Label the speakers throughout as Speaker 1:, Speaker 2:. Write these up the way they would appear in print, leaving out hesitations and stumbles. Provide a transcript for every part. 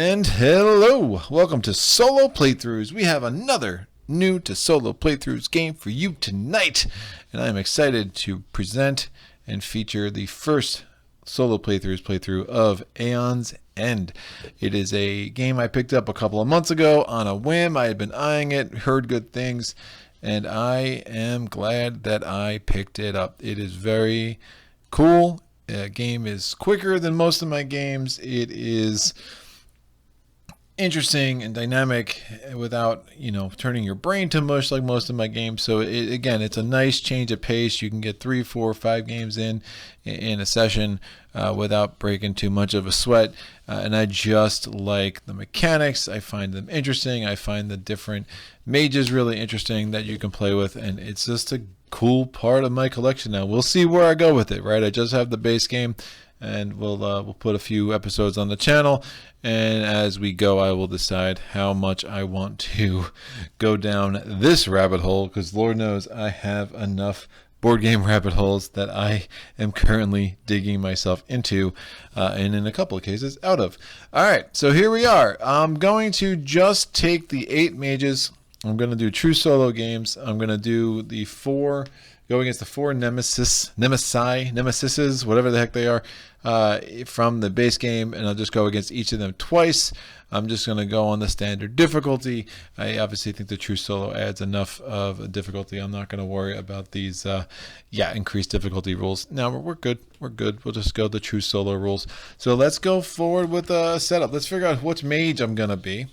Speaker 1: And hello, welcome to Solo Playthroughs. We have another new to Solo Playthroughs game for you tonight, and I am excited to present and feature the first Solo Playthroughs playthrough of Aeon's End. It is a game I picked up a couple of months ago on a whim. I had been eyeing it, heard good things, and I am glad that I picked it up. It is very cool. The game is quicker than most of my games. It is interesting and dynamic without, turning your brain to mush like most of my games. So again, it's a nice change of pace. You can get 3, 4, 5 games in a session without breaking too much of a sweat. And I just like the mechanics. I find them interesting. I find the different mages really interesting that you can play with, and it's just a cool part of my collection now. We'll see where I go with it, right? I just have the base game, and we'll put a few episodes on the channel, and as we go I will decide how much I want to go down this rabbit hole, because Lord knows I have enough board game rabbit holes that I am currently digging myself into, and in a couple of cases out of. Alright, so here we are. I'm going to just take the 8 mages. I'm going to do true solo games. I'm going to do the 4, go against the 4 Nemesises, whatever the heck they are, from the base game, and I'll just go against each of them twice. I'm just going to go on the standard difficulty. I obviously think the true solo adds enough of a difficulty. I'm not going to worry about these increased difficulty rules. Now we're good. We're good. We'll just go the true solo rules. So let's go forward with a setup. Let's figure out which mage I'm going to be.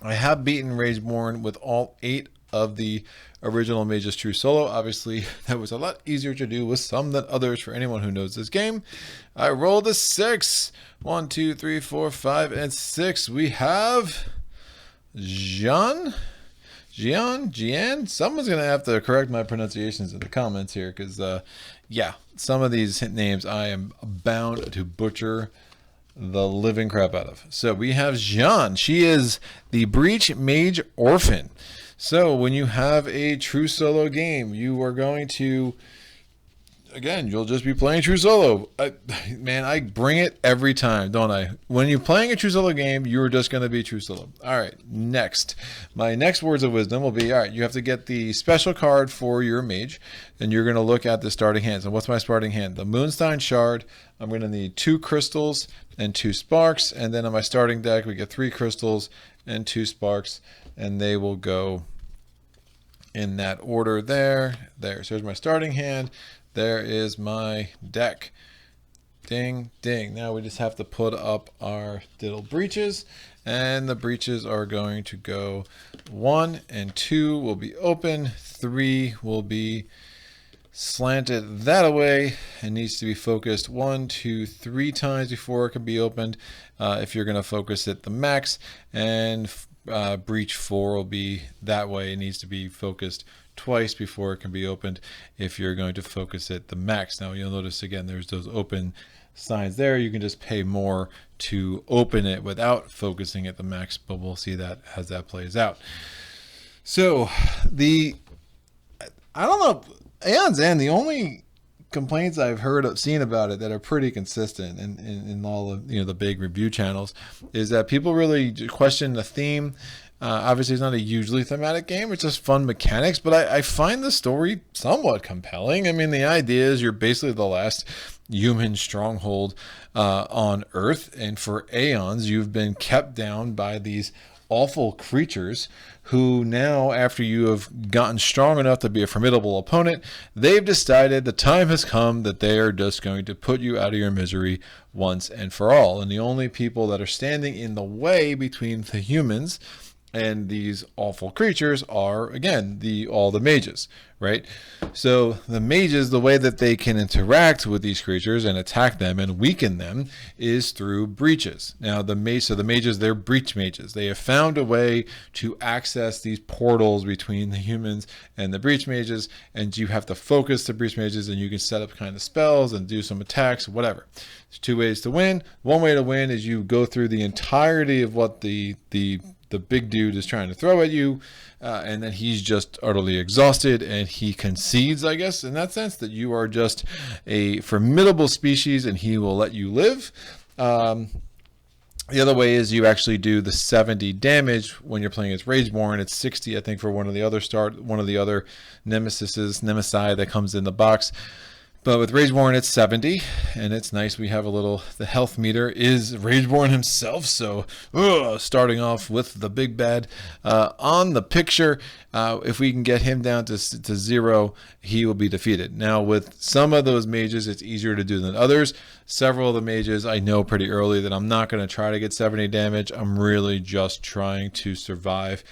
Speaker 1: I have beaten Rageborne with all 8 of the original Mage's True Solo. Obviously, that was a lot easier to do with some than others for anyone who knows this game. I rolled a 6. 1, 2, 3, 4, 5, and 6. We have Jian. Someone's going to have to correct my pronunciations in the comments here, because, some of these names I am bound to butcher the living crap out of. So we have Jian. She is the Breach Mage Orphan. So when you have a true solo game, you are going to, again, you'll just be playing true solo. I bring it every time, don't I? When you're playing a true solo game, you're just going to be true solo. All right, next. My next words of wisdom will be, all right, you have to get the special card for your mage, and you're going to look at the starting hands. And what's my starting hand? The Moonstein Shard. I'm going to need 2 crystals and 2 sparks, and then on my starting deck, we get 3 crystals and 2 sparks, and they will go in that order there. So there's my starting hand. There is my deck. Ding, ding. Now we just have to put up our little breaches, and the breaches are going to go 1 and 2 will be open, 3 will be slanted that away and needs to be focused 1, 2, 3 times before it can be opened, if you're going to focus it the max, and breach 4 will be that way. It needs to be focused twice before it can be opened if you're going to focus it the max. Now you'll notice again there's those open signs there. You can just pay more to open it without focusing it the max, but we'll see that as that plays out. So I don't know, Aeon's End, the only complaints I've seen about it that are pretty consistent in all of the big review channels is that people really question the theme. Obviously, it's not a hugely thematic game. It's just fun mechanics, but I find the story somewhat compelling. I mean, the idea is you're basically the last human stronghold on Earth, and for aeons, you've been kept down by these awful creatures who now, after you have gotten strong enough to be a formidable opponent, they've decided the time has come that they are just going to put you out of your misery once and for all. And the only people that are standing in the way between the humans and these awful creatures are, again, all the mages, right? So the mages, the way that they can interact with these creatures and attack them and weaken them is through breaches. Now the mages, they're breach mages. They have found a way to access these portals between the humans and the breach mages, and you have to focus the breach mages, and you can set up kind of spells and do some attacks, whatever. There's 2 ways to win. One way to win is you go through the entirety of what the big dude is trying to throw at you, and then he's just utterly exhausted, and he concedes, I guess, in that sense, that you are just a formidable species and he will let you live. The other way is you actually do the 70 damage when you're playing as Rageborne. It's 60, I think, for one of the other Nemesi that comes in the box. But with Rageborne, it's 70, and it's nice. We have the health meter is Rageborne himself, so starting off with the big bad on the picture. If we can get him down to 0, he will be defeated. Now, with some of those mages, it's easier to do than others. Several of the mages, I know pretty early that I'm not going to try to get 70 damage. I'm really just trying to survive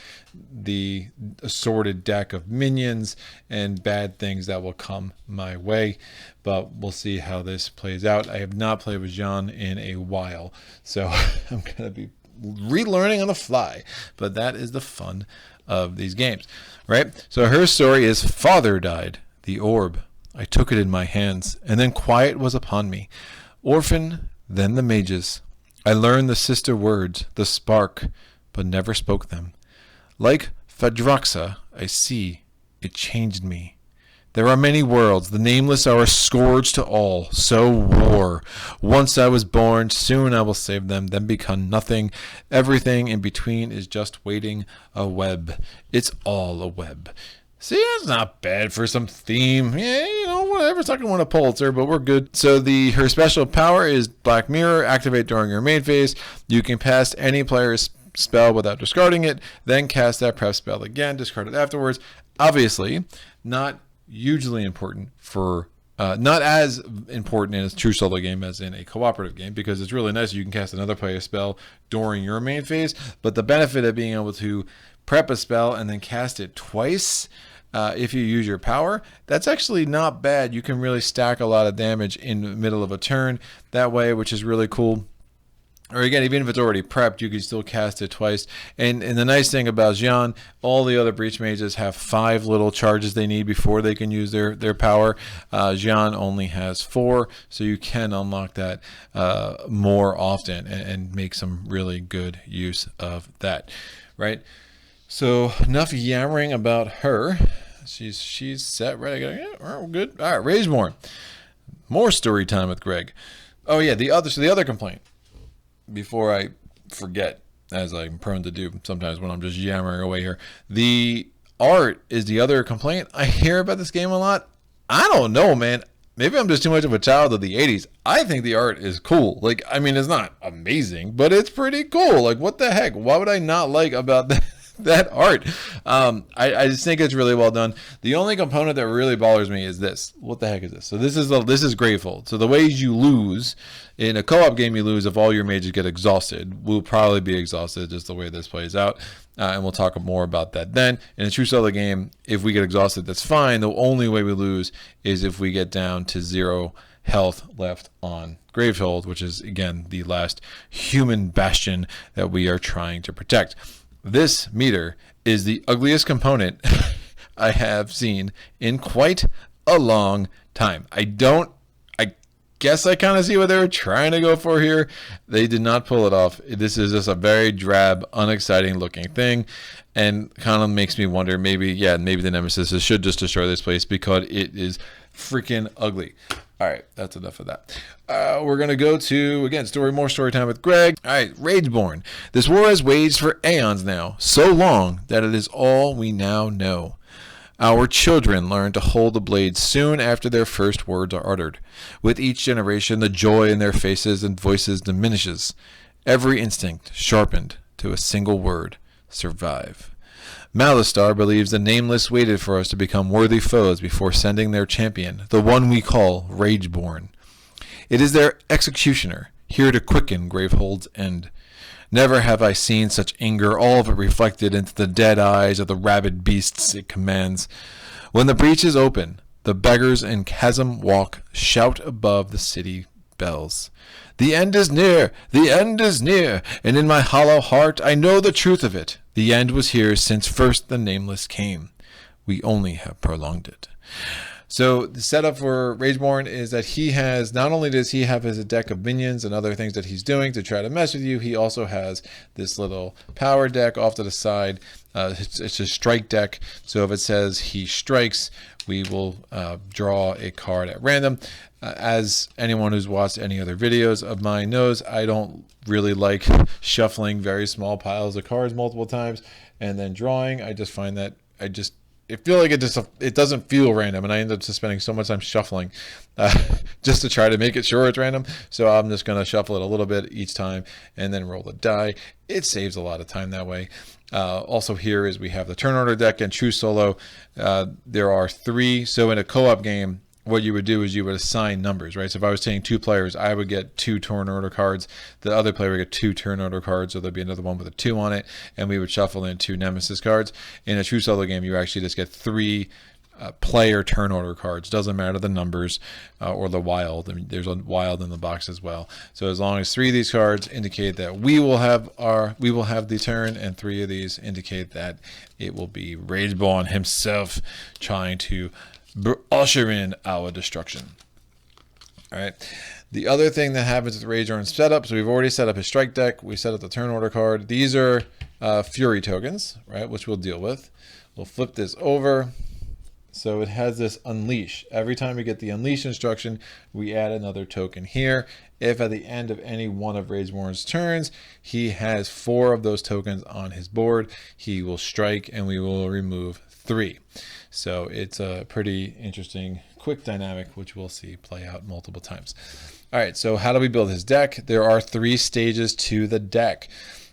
Speaker 1: the assorted deck of minions and bad things that will come my way. But we'll see how this plays out. I have not played with Jian in a while, so I'm going to be relearning on the fly. But that is the fun of these games, right? So her story is, father died, the orb. I took it in my hands, and then quiet was upon me. Orphan, then the mages. I learned the sister words, the spark, but never spoke them. Like Phaedroxa, I see, it changed me. There are many worlds, the nameless are a scourge to all, so war. Once I was born, soon I will save them, then become nothing. Everything in between is just waiting, a web. It's all a web. See, that's not bad for some theme. Yeah, whatever. It's not going to win a Pulitzer, but we're good. So her special power is Black Mirror. Activate during your main phase. You can pass any player's spell without discarding it, then cast that prep spell again, discard it afterwards. Obviously, not hugely important for not as important in a true solo game as in a cooperative game, because it's really nice you can cast another player's spell during your main phase. But the benefit of being able to prep a spell and then cast it twice, if you use your power, that's actually not bad. You can really stack a lot of damage in the middle of a turn that way, which is really cool. Or again, even if it's already prepped, you can still cast it twice. And the nice thing about Jian, all the other Breach Mages have 5 little charges they need before they can use their power. Jian only has 4, so you can unlock that more often and make some really good use of that, right? So enough yammering about her. She's set, right? Yeah, we're good. All right, Rageborne. More story time with Greg. Oh yeah, the other complaint. Before I forget, as I'm prone to do sometimes when I'm just yammering away here, the art is the other complaint. I hear about this game a lot. I don't know, man. Maybe I'm just too much of a child of the 80s. I think the art is cool. Like, I mean, it's not amazing, but it's pretty cool. Like, what the heck? What would I not like about that art? I just think it's really well done. The only component that really bothers me is this. What the heck is this? So this is Gravehold. So the ways you lose in a co-op game, you lose if all your mages get exhausted. We'll probably be exhausted just the way this plays out, and we'll talk more about that then. In a true solo game, if we get exhausted, that's fine. The only way we lose is if we get down to 0 health left on Gravehold, which is again the last human bastion that we are trying to protect. This meter is the ugliest component I have seen in quite a long time. I guess I kind of see what they were trying to go for here. They did not pull it off. This is just a very drab, unexciting looking thing, and kind of makes me wonder, maybe the Nemesis should just destroy this place because it is freaking ugly. All right, that's enough of that. We're going to go to, again, more story time with Greg. All right, Rageborne. This war has waged for aeons now, so long that it is all we now know. Our children learn to hold the blade soon after their first words are uttered. With each generation, the joy in their faces and voices diminishes. Every instinct sharpened to a single word, survive. Malistar believes the Nameless waited for us to become worthy foes before sending their champion, the one we call Rageborne. It is their executioner, here to quicken Gravehold's end. Never have I seen such anger, all of it reflected into the dead eyes of the rabid beasts it commands. When the breach is open, the beggars in Chasm Walk shout above the city bells. The end is near, the end is near, and in my hollow heart I know the truth of it. The end was here since first the Nameless came. We only have prolonged it. So the setup for Rageborne is that he has, not only does he have his deck of minions and other things that he's doing to try to mess with you, he also has this little power deck off to the side. It's a strike deck. So if it says he strikes, we will draw a card at random. As anyone who's watched any other videos of mine knows, I don't really like shuffling very small piles of cards multiple times and then drawing. I just find that I feel like it doesn't feel random, and I end up just spending so much time shuffling just to try to make it sure it's random. So I'm just going to shuffle it a little bit each time and then roll the die. It saves a lot of time that way. Also here is we have the turn order deck and true solo. There are 3. So in a co-op game, what you would do is you would assign numbers, right? So if I was taking 2 players, I would get 2 turn order cards. The other player would get 2 turn order cards, so there'd be another one with a 2 on it, and we would shuffle in 2 Nemesis cards. In a true solo game, you actually just get 3 player turn order cards. Doesn't matter the numbers or the wild. I mean, there's a wild in the box as well. So as long as 3 of these cards indicate that we will have the turn, and 3 of these indicate that it will be Rageborne himself trying to usher in our destruction. All right. The other thing that happens with Rageborne's setup, so we've already set up his strike deck. We set up the turn order card. These are Fury tokens, right, which we'll deal with. We'll flip this over. So it has this unleash. Every time we get the unleash instruction, we add another token here. If at the end of any one of Rageborne's turns, he has 4 of those tokens on his board, he will strike and we will remove 3. So it's a pretty interesting quick dynamic, which we'll see play out multiple times. All right, so how do we build his deck? There are 3 stages to the deck.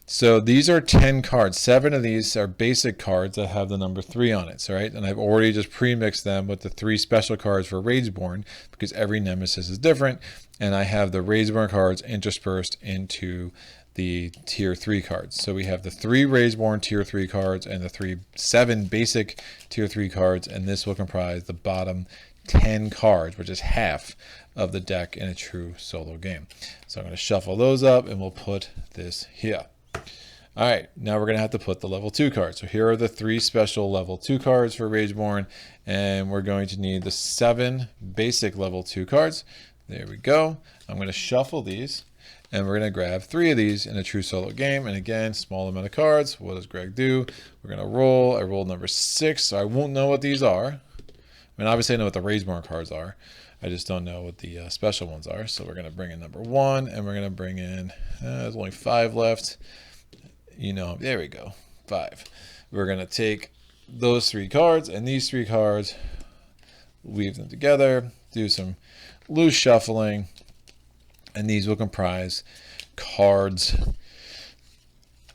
Speaker 1: So these are 10 cards. 7 of these are basic cards that have the number 3 on it. So, right? And I've already just pre-mixed them with the 3 special cards for Rageborne because every Nemesis is different. And I have the Rageborne cards interspersed into the tier 3 cards. So we have the 3 Rageborne tier 3 cards and the 7 basic tier 3 cards, and this will comprise the bottom 10 cards, which is half of the deck in a true solo game. So I'm going to shuffle those up and we'll put this here. All right, now we're going to have to put the level 2 cards. So here are the 3 special level 2 cards for Rageborne, and we're going to need the 7 basic level 2 cards. There we go. I'm going to shuffle these. And we're going to grab 3 of these in a true solo game. And again, small amount of cards. What does Greg do? We're going to roll. I rolled number 6, so I won't know what these are. I mean, obviously I know what the Rageborne cards are. I just don't know what the special ones are. So we're going to bring in number 1, and we're going to bring in, there's only 5 left. You know, there we go, 5. We're going to take those 3 cards and these 3 cards, weave them together, do some loose shuffling, and these will comprise cards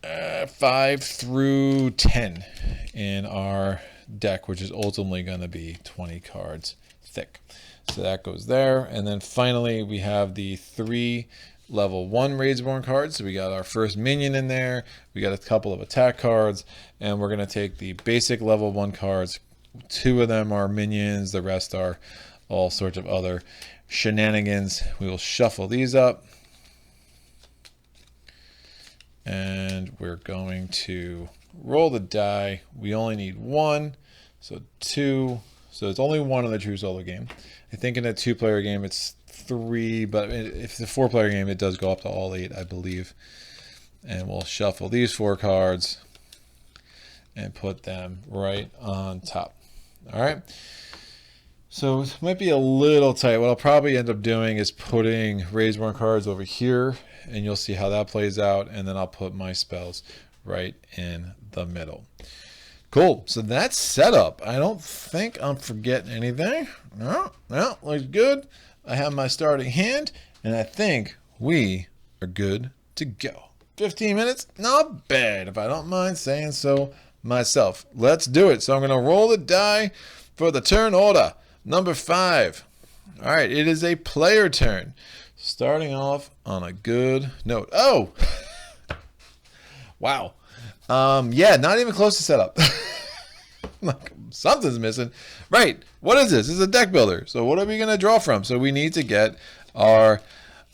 Speaker 1: 5 through 10 in our deck, which is ultimately going to be 20 cards thick. So that goes there. And then finally, we have the 3 level 1 Rageborne cards. So we got our first minion in there. We got a couple of attack cards. And we're going to take the basic level 1 cards. 2 of them are minions. The rest are all sorts of other shenanigans. We will shuffle these up. And we're going to roll the die. We only need 1. So 2. So it's only 1 in the true solo game. I think in a 2-player game it's 3, but if it's a 4-player game it does go up to all 8, I believe. And we'll shuffle these 4 cards and put them right on top. All right. So it might be a little tight. What I'll probably end up doing is putting Rageborne cards over here, and you'll see how that plays out. And then I'll put my spells right in the middle. Cool. So that's set up. I don't think I'm forgetting anything. No, looks good. I have my starting hand, and I think we are good to go. 15 minutes, not bad, if I don't mind saying so myself. Let's do it. So I'm going to roll the die for the turn order. Number 5. All right, it is a player turn. Starting off on a good note. Oh! Wow. Yeah, not even close to setup. Something's missing. Right, what is this? This is a deck builder. So what are we going to draw from? So we need to get our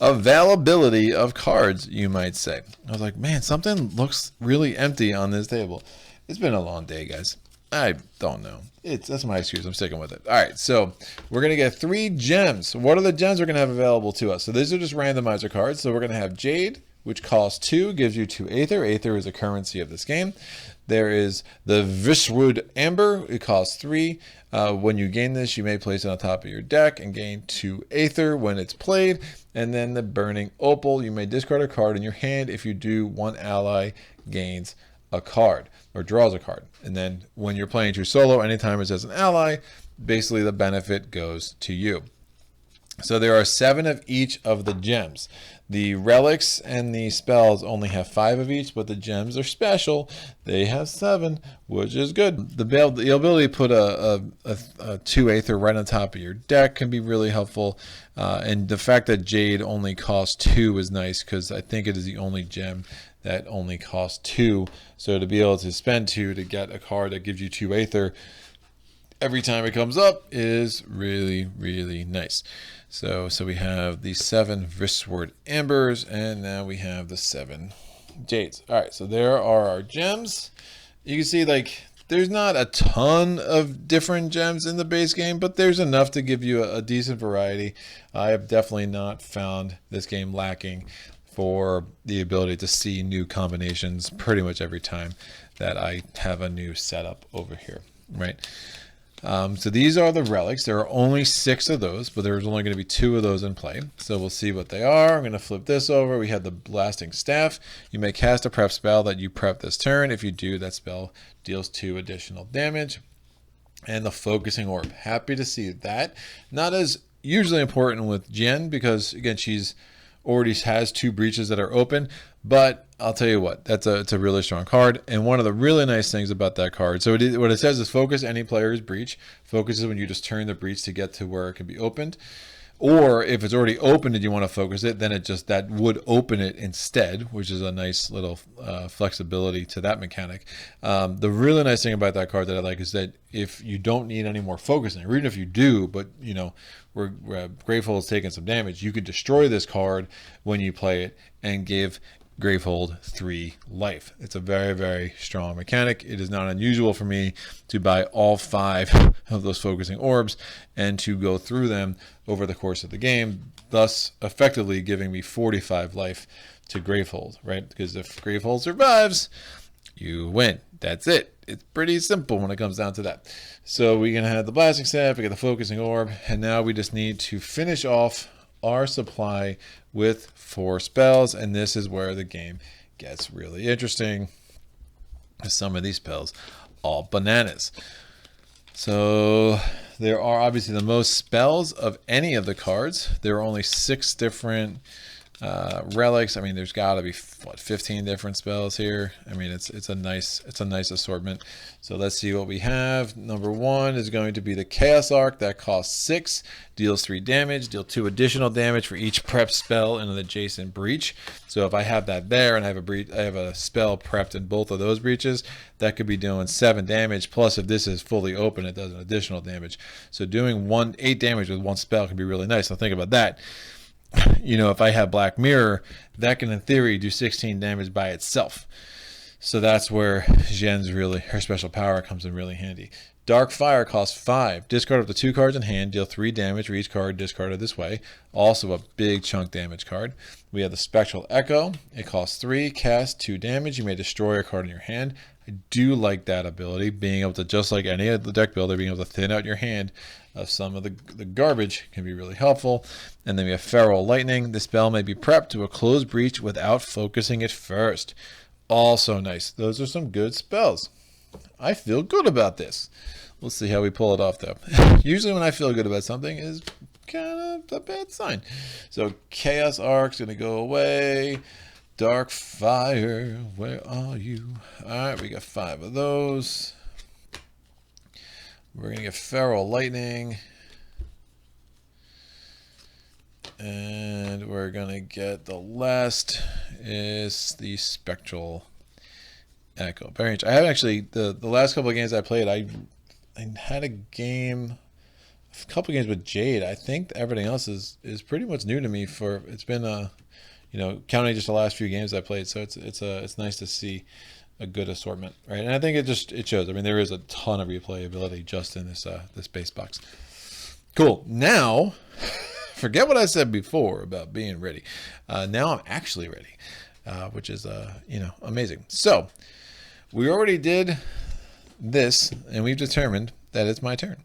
Speaker 1: availability of cards, you might say. I was like, man, something looks really empty on this table. It's been a long day, guys. I don't know. That's my excuse. I'm sticking with it. All right, so we're going to get 3 gems. What are the gems we're going to have available to us? So these are just randomizer cards. So we're going to have Jade, which costs 2, gives you 2 aether. Aether is a currency of this game. There is the Vishwood Amber. It costs 3. When you gain this, you may place it on top of your deck and gain 2 aether when it's played. And then the Burning Opal. You may discard a card in your hand. If you do, one ally gains a card or draws a card. And then when you're playing true solo, anytime it's as an ally, basically the benefit goes to you. So there are 7 of each of the gems. The relics and the spells only have 5 of each, but the gems are special. They have 7, which is good. The ability to put a 2 aether right on top of your deck can be really helpful. And the fact that Jade only costs 2 is nice, because I think it is the only gem that only costs 2. So to be able to spend 2 to get a card that gives you 2 aether every time it comes up is really, really nice. So we have the 7 Vishwood Ambers, and now we have the 7 Jades. All right, so there are our gems. You can see, like, there's not a ton of different gems in the base game, but there's enough to give you a decent variety. I have definitely not found this game lacking for the ability to see new combinations pretty much every time that I have a new setup over here, right? So these are the relics. There are only 6 of those, but there's only going to be 2 of those in play. So we'll see what they are. I'm going to flip this over. We have the Blasting Staff. You may cast a prep spell that you prep this turn. If you do, that spell deals 2 additional damage. And the Focusing Orb. Happy to see that. Not as usually important with Jian, because again, she's already has 2 breaches that are open, but I'll tell you what, it's a really strong card. And one of the really nice things about that card, so what it says is focus any player's breach. Focus is when you just turn the breach to get to where it can be opened. Or if it's already opened and you want to focus it, then that would open it instead, which is a nice little flexibility to that mechanic. The really nice thing about that card that I like is that if you don't need any more focusing, or even if you do, but you know, where Gravehold is taking some damage, you could destroy this card when you play it and give Gravehold 3 life. It's a very, very strong mechanic. It is not unusual for me to buy all 5 of those focusing orbs and to go through them over the course of the game, thus effectively giving me 45 life to Gravehold, right? Because if Gravehold survives, you win. That's it. It's pretty simple when it comes down to that. So we can have the Blasting Staff, we get the Focusing Orb, and now we just need to finish off our supply with 4 spells, and this is where the game gets really interesting. Some of these spells all bananas. So there are obviously the most spells of any of the cards. There are only 6 different relics. I mean, there's got to be 15 different spells here. I mean, it's a nice assortment. So let's see what we have. Number 1 is going to be the Chaos Arc. That costs 6, deals 3 damage, deal 2 additional damage for each prep spell in an adjacent breach. So if I have that there and I have a spell prepped in both of those breaches, that could be doing 7 damage. Plus, if this is fully open, it does an additional damage. So doing 8 damage with 1 spell can be really nice. Now think about that. You know, if I have Black Mirror, that can in theory do 16 damage by itself. So that's where her special power comes in really handy. Dark Fire costs 5. Discard up to 2 cards in hand, deal 3 damage for each card discarded this way. Also a big chunk damage card. We have the Spectral Echo. It costs 3, cast 2 damage. You may destroy a card in your hand. I do like that ability, being able to, just like any of the deck builder, being able to thin out your hand of some of the garbage can be really helpful. And then we have Feral Lightning. The spell may be prepped to a closed breach without focusing it first. Also nice. Those are some good spells. I feel good about this. We'll see how we pull it off, though. Usually when I feel good about something is kind of a bad sign. So Chaos Arc's going to go away. Dark Fire, where are you? All right, we got 5 of those. We're going to get Feral Lightning. And we're going to get the last is the Spectral Echo. Very interesting. I have actually, the last couple of games I played, I had a couple games with Jade. I think everything else is pretty much new to me. It's been you know, counting just the last few games I played. So it's nice to see a good assortment, right? And I think it shows. I mean, there is a ton of replayability just in this base box. Cool. Now, forget what I said before about being ready. Now I'm actually ready, which is amazing. So we already did this, and we've determined that it's my turn.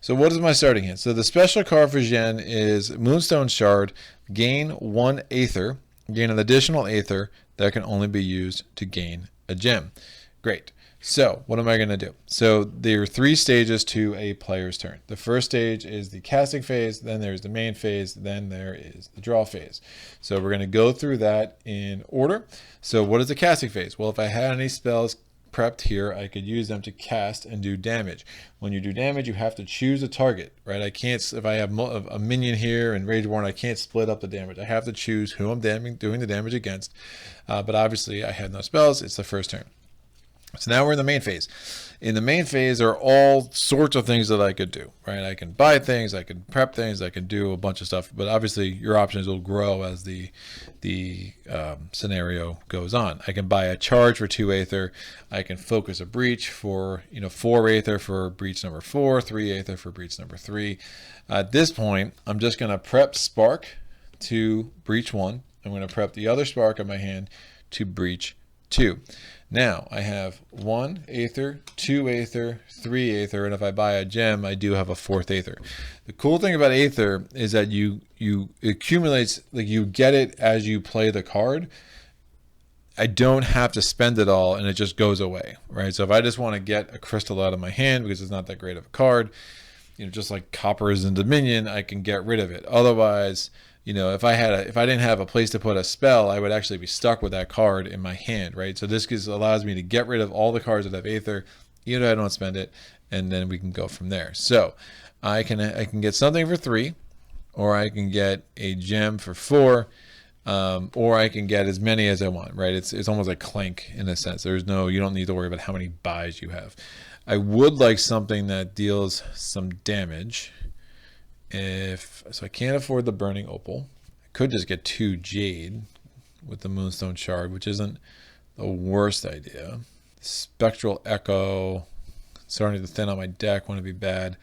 Speaker 1: So what is my starting hand? So the special card for Jian is Moonstone Shard. Gain 1 aether. Gain an additional aether that can only be used to gain a gem. Great. So what am I going to do? So there are 3 stages to a player's turn. The first stage is the casting phase, then there's the main phase, then there is the draw phase. So we're going to go through that in order. So what is the casting phase? Well, if I had any spells prepped here, I could use them to cast and do damage. When you do damage, you have to choose a target, right? I can't, if I have a minion here and Rageborne, I can't split up the damage. I have to choose who I'm doing the damage against. But obviously I have no spells. It's the first turn. So now we're in the main phase. In the main phase, there are all sorts of things that I could do, right? I can buy things, I can prep things, I can do a bunch of stuff, but obviously your options will grow as the scenario goes on. I can buy a charge for 2 aether. I can focus a breach for 4 aether for breach number 4, 3 aether for breach number 3. At this point, I'm just going to prep spark to breach 1. I'm going to prep the other spark in my hand to breach 2. Now I have 1 aether, 2 aether, 3 aether, and if I buy a gem, I do have a 4th aether. The cool thing about aether is that it accumulates, like you get it as you play the card. I don't have to spend it all, and it just goes away, right? So if I just want to get a crystal out of my hand because it's not that great of a card, just like copper is in Dominion, I can get rid of it. Otherwise, if I didn't have a place to put a spell, I would actually be stuck with that card in my hand, right? So this allows me to get rid of all the cards that have aether, even if I don't spend it, and then we can go from there. So I can get something for 3, or I can get a gem for 4, or I can get as many as I want, right? It's almost like Clank in a sense. You don't need to worry about how many buys you have. I would like something that deals some damage. So I can't afford the burning opal. I could just get 2 jade with the moonstone shard, which isn't the worst idea. Spectral echo, starting to thin on my deck, wouldn't be bad.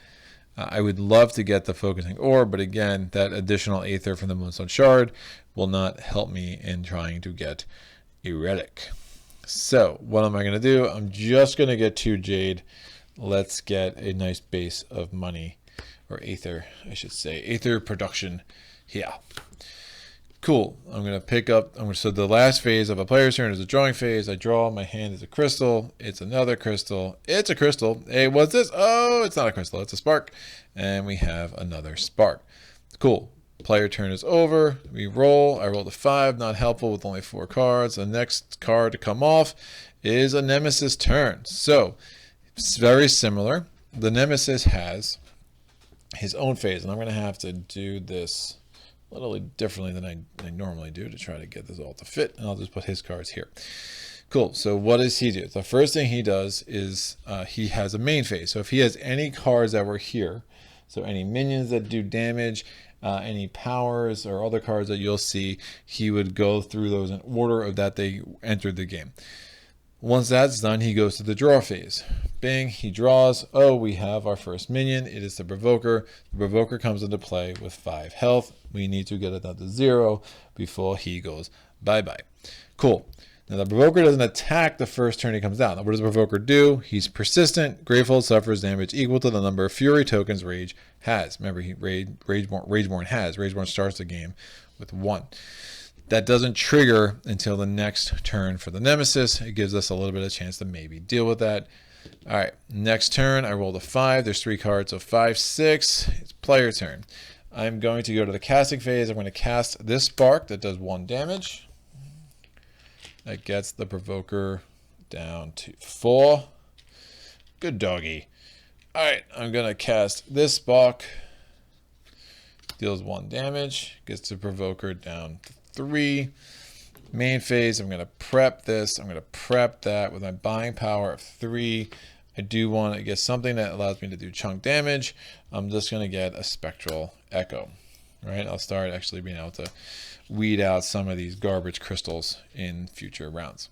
Speaker 1: I would love to get the focusing orb, but again, that additional aether from the moonstone shard will not help me in trying to get a relic. So what am I going to do? I'm just going to get 2 jade. Let's get a nice base of money. Or aether, I should say. Aether production. Yeah. Cool. I'm going to pick up. So the last phase of a player's turn is a drawing phase. I draw. My hand is a crystal. It's another crystal. It's a crystal. Hey, what's this? Oh, it's not a crystal. It's a spark. And we have another spark. Cool. Player turn is over. We roll. I rolled a 5. Not helpful with only 4 cards. The next card to come off is a Nemesis turn. So it's very similar. The Nemesis has his own phase, and I'm going to have to do this a little differently than I normally do to try to get this all to fit, and I'll just put his cards here. Cool. So what does he do? The first thing he does is he has a main phase. So if he has any cards that were here, so any minions that do damage, any powers or other cards that you'll see, he would go through those in order of that they entered the game. Once that's done, he goes to the draw phase. Bang, he draws. Oh, we have our first minion. It is the Provoker. The Provoker comes into play with 5 health. We need to get it down to 0 before he goes bye-bye. Cool. Now, the Provoker doesn't attack the first turn he comes down. Now, what does the Provoker do? He's persistent. Gravehold suffers damage equal to the number of Fury tokens Rage has. Remember, Rageborne has. Rageborne starts the game with 1. That doesn't trigger until the next turn for the Nemesis. It gives us a little bit of chance to maybe deal with that. All right, next turn, I rolled a 5. There's 3 cards, so 5, 6. It's player turn. I'm going to go to the casting phase. I'm going to cast this spark that does 1 damage. That gets the Provoker down to 4. Good doggy. All right, I'm going to cast this spark. Deals 1 damage. Gets the Provoker down to 3. Main phase, I'm going to prep this. I'm going to prep that with my buying power of 3. I do want to get something that allows me to do chunk damage. I'm just going to get a spectral echo. Right? I'll start actually being able to weed out some of these garbage crystals in future rounds.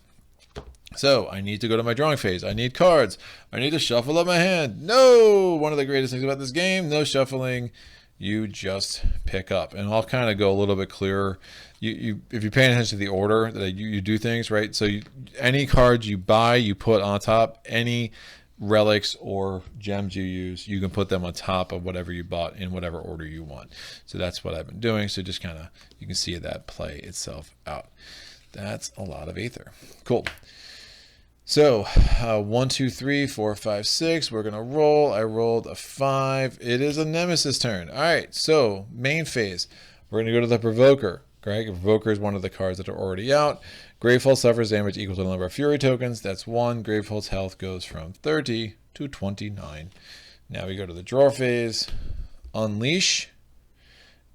Speaker 1: So I need to go to my drawing phase. I need cards. I need to shuffle up my hand. No! One of the greatest things about this game, no shuffling. You just pick up. And I'll kind of go a little bit clearer. If you're paying attention to the order that you do things, right? So any cards you buy, you put on top. Any relics or gems you use, you can put them on top of whatever you bought in whatever order you want. So that's what I've been doing. So just kind of, you can see that play itself out. That's a lot of aether. Cool. So 1, 2, 3, 4, 5, 6. We're gonna roll. I rolled a 5. It is a Nemesis turn. All right. So main phase. We're gonna go to the Provoker. Right? Provoker is one of the cards that are already out. Gravehold suffers damage equal to the number of Fury tokens. That's 1. Gravehold's health goes from 30 to 29. Now we go to the draw phase. Unleash.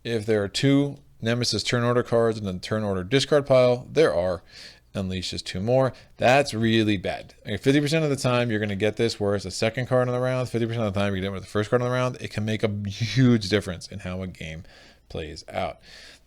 Speaker 1: If there are 2 Nemesis turn order cards in the turn order discard pile, there are. Unleash is 2 more. That's really bad. 50% of the time you're going to get this where it's the second card in the round. 50% of the time you get it with the first card in the round. It can make a huge difference in how a game plays out.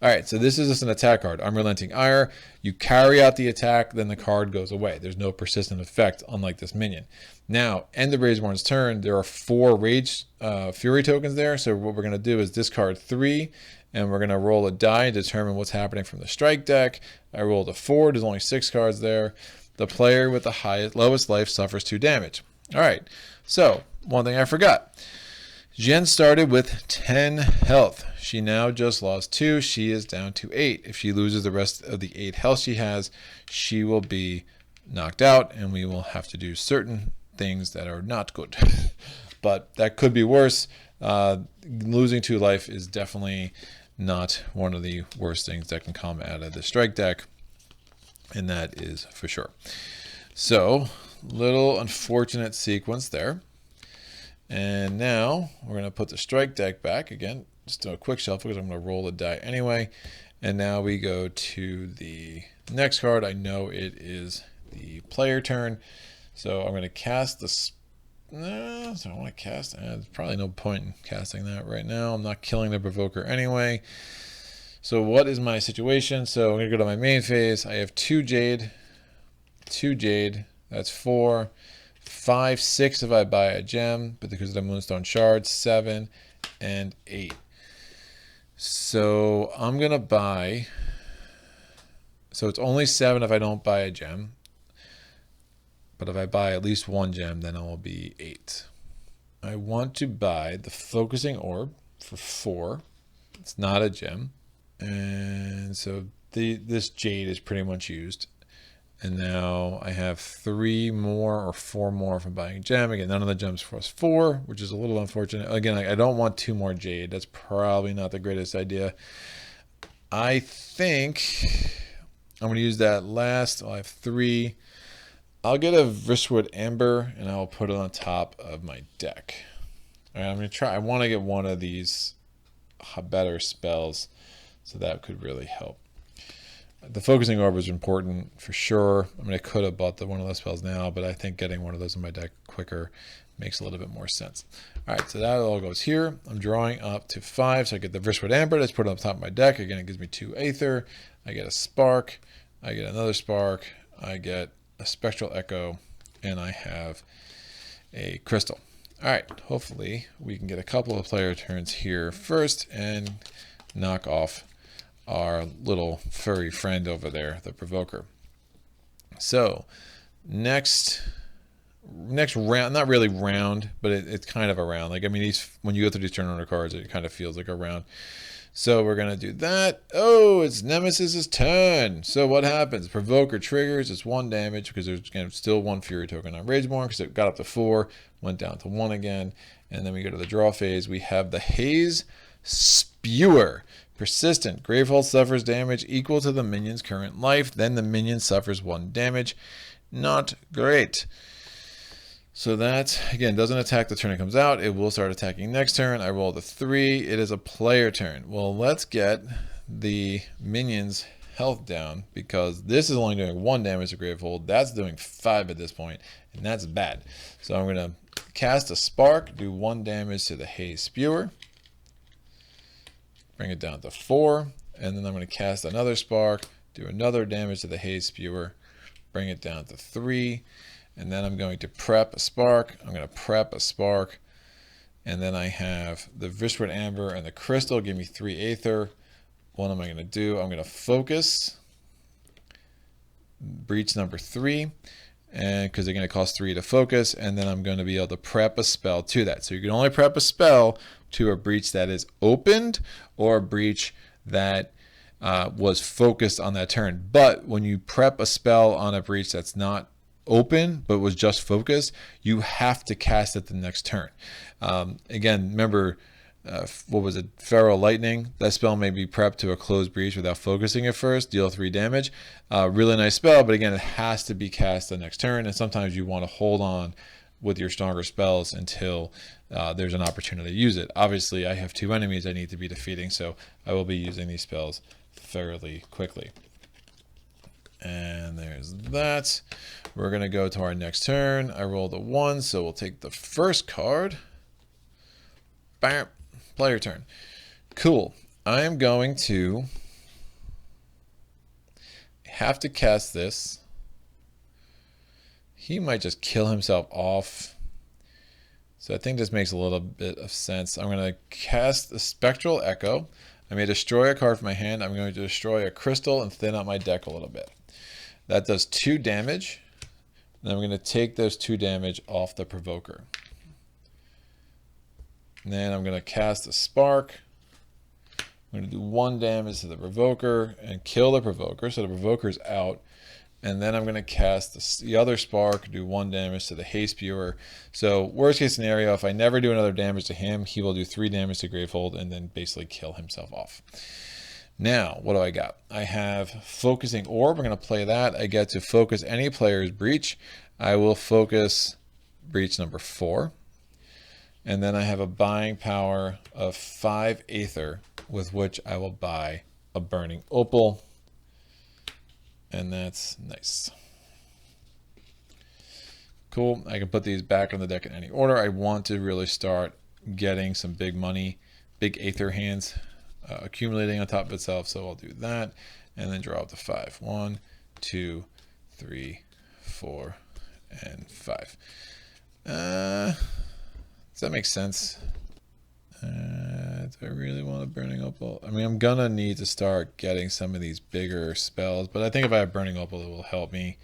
Speaker 1: All right, so this is just an attack card. Unrelenting Ire. You carry out the attack, then the card goes away. There's no persistent effect, unlike this minion. Now, end of Rageborne's turn, there are 4 Rage Fury tokens there. So what we're going to do is discard 3, and we're going to roll a die and determine what's happening from the strike deck. I rolled a 4. There's only 6 cards there. The player with the lowest life suffers 2 damage. All right, so one thing I forgot. Jian started with 10 health. She now just lost 2. She is down to 8. If she loses the rest of the 8 health she has, she will be knocked out, and we will have to do certain things that are not good. But that could be worse. Losing 2 life is definitely not one of the worst things that can come out of the strike deck, and that is for sure. So, little unfortunate sequence there. And now we're going to put the strike deck back again. Just do a quick shuffle because I'm going to roll a die anyway. And now we go to the next card. I know it is the player turn. So I'm going to cast the... so I want to cast... there's probably no point in casting that right now. I'm not killing the Provoker anyway. So what is my situation? So I'm going to go to my main phase. I have 2 Jade. 2 Jade. That's 4. 5, 6 if I buy a gem, but because of the Moonstone Shards, 7 and 8. So I'm going to buy... So it's only 7 if I don't buy a gem. But if I buy at least 1 gem, then it will be 8. I want to buy the Focusing Orb for 4. It's not a gem. And so this Jade is pretty much used. And now I have 3 more or 4 more from buying a gem. Again, none of the gems for us 4, which is a little unfortunate. Again, I don't want 2 more Jade. That's probably not the greatest idea. I think I'm going to use that last. I have 3. I'll get a Wristwood Amber, and I'll put it on top of my deck. All right, I'm going to try. I want to get one of these better spells, so that could really help. The Focusing Orb is important for sure. I mean, I could have bought one of those spells now, but I think getting one of those in my deck quicker makes a little bit more sense. All right, so that all goes here. I'm drawing up to 5, so I get the Wristwood Amber. Let's put it on top of my deck. Again, it gives me 2 Aether. I get a Spark. I get another Spark. I get a Spectral Echo, and I have a Crystal. All right, hopefully we can get a couple of player turns here first and knock off our little furry friend over there, the Provoker. So next round, not really round, but it's kind of a round. Like, I mean, when you go through these turn order cards, it kind of feels like a round. So we're going to do that. Oh, it's Nemesis's turn. So what happens? Provoker triggers. It's 1 damage because there's still 1 Fury token on Rageborne because it got up to 4, went down to 1 again. And then we go to the draw phase. We have the Haze Spewer. Persistent. Gravehold suffers damage equal to the minion's current life. Then the minion suffers 1 damage. Not great. So that, again, doesn't attack the turn it comes out. It will start attacking next turn. I rolled a 3. It is a player turn. Well, let's get the minion's health down because this is only doing 1 damage to Gravehold. That's doing 5 at this point, and that's bad. So I'm going to cast a Spark, do 1 damage to the Haze Spewer. Bring it down to 4, and then I'm going to cast another Spark, do another damage to the Haze Spewer, bring it down to 3. And then I'm going to prep a spark. I'm going to prep a spark. And then I have the Vishward Amber and the Crystal give me 3 aether. What am I going to do? I'm going to focus breach number 3, and because they're going to cost 3 to focus, and then I'm going to be able to prep a spell to that. So you can only prep a spell to a breach that is opened or a breach that was focused on that turn. But when you prep a spell on a breach that's not open but was just focused, you have to cast it the next turn. Again, remember, what was it? Feral Lightning. That spell may be prepped to a closed breach without focusing it first, deal 3 damage. Really nice spell, but again, it has to be cast the next turn, and sometimes you want to hold on with your stronger spells until there's an opportunity to use it. Obviously, I have 2 enemies I need to be defeating, so I will be using these spells fairly quickly. And there's that. We're going to go to our next turn. I rolled a 1, so we'll take the first card. Bam. Player turn. Cool. I am going to have to cast this. He might just kill himself off. So I think this makes a little bit of sense. I'm going to cast a Spectral Echo. I may destroy a card from my hand. I'm going to destroy a crystal and thin out my deck a little bit. That does 2 damage. And I'm going to take those 2 damage off the Provoker. And then I'm going to cast a Spark. I'm going to do 1 damage to the Provoker and kill the Provoker, so the Provoker's out. And then I'm going to cast the other Spark, do 1 damage to the Haste Spewer. So worst case scenario, if I never do another damage to him, he will do 3 damage to Gravehold and then basically kill himself off. Now, what do I got? I have Focusing Orb. I'm going to play that. I get to focus any player's breach. I will focus breach number 4. And then I have a buying power of 5 aether, with which I will buy a Burning Opal. And that's nice. Cool. I can put these back on the deck in any order. I want to really start getting some big money, big aether hands accumulating on top of itself. So I'll do that and then draw up to 5. 1, 2, 3, 4, and 5. Does that make sense? Do I really want a Burning Opal? I mean, I'm gonna need to start getting some of these bigger spells, but I think if I have Burning Opal, it will help me.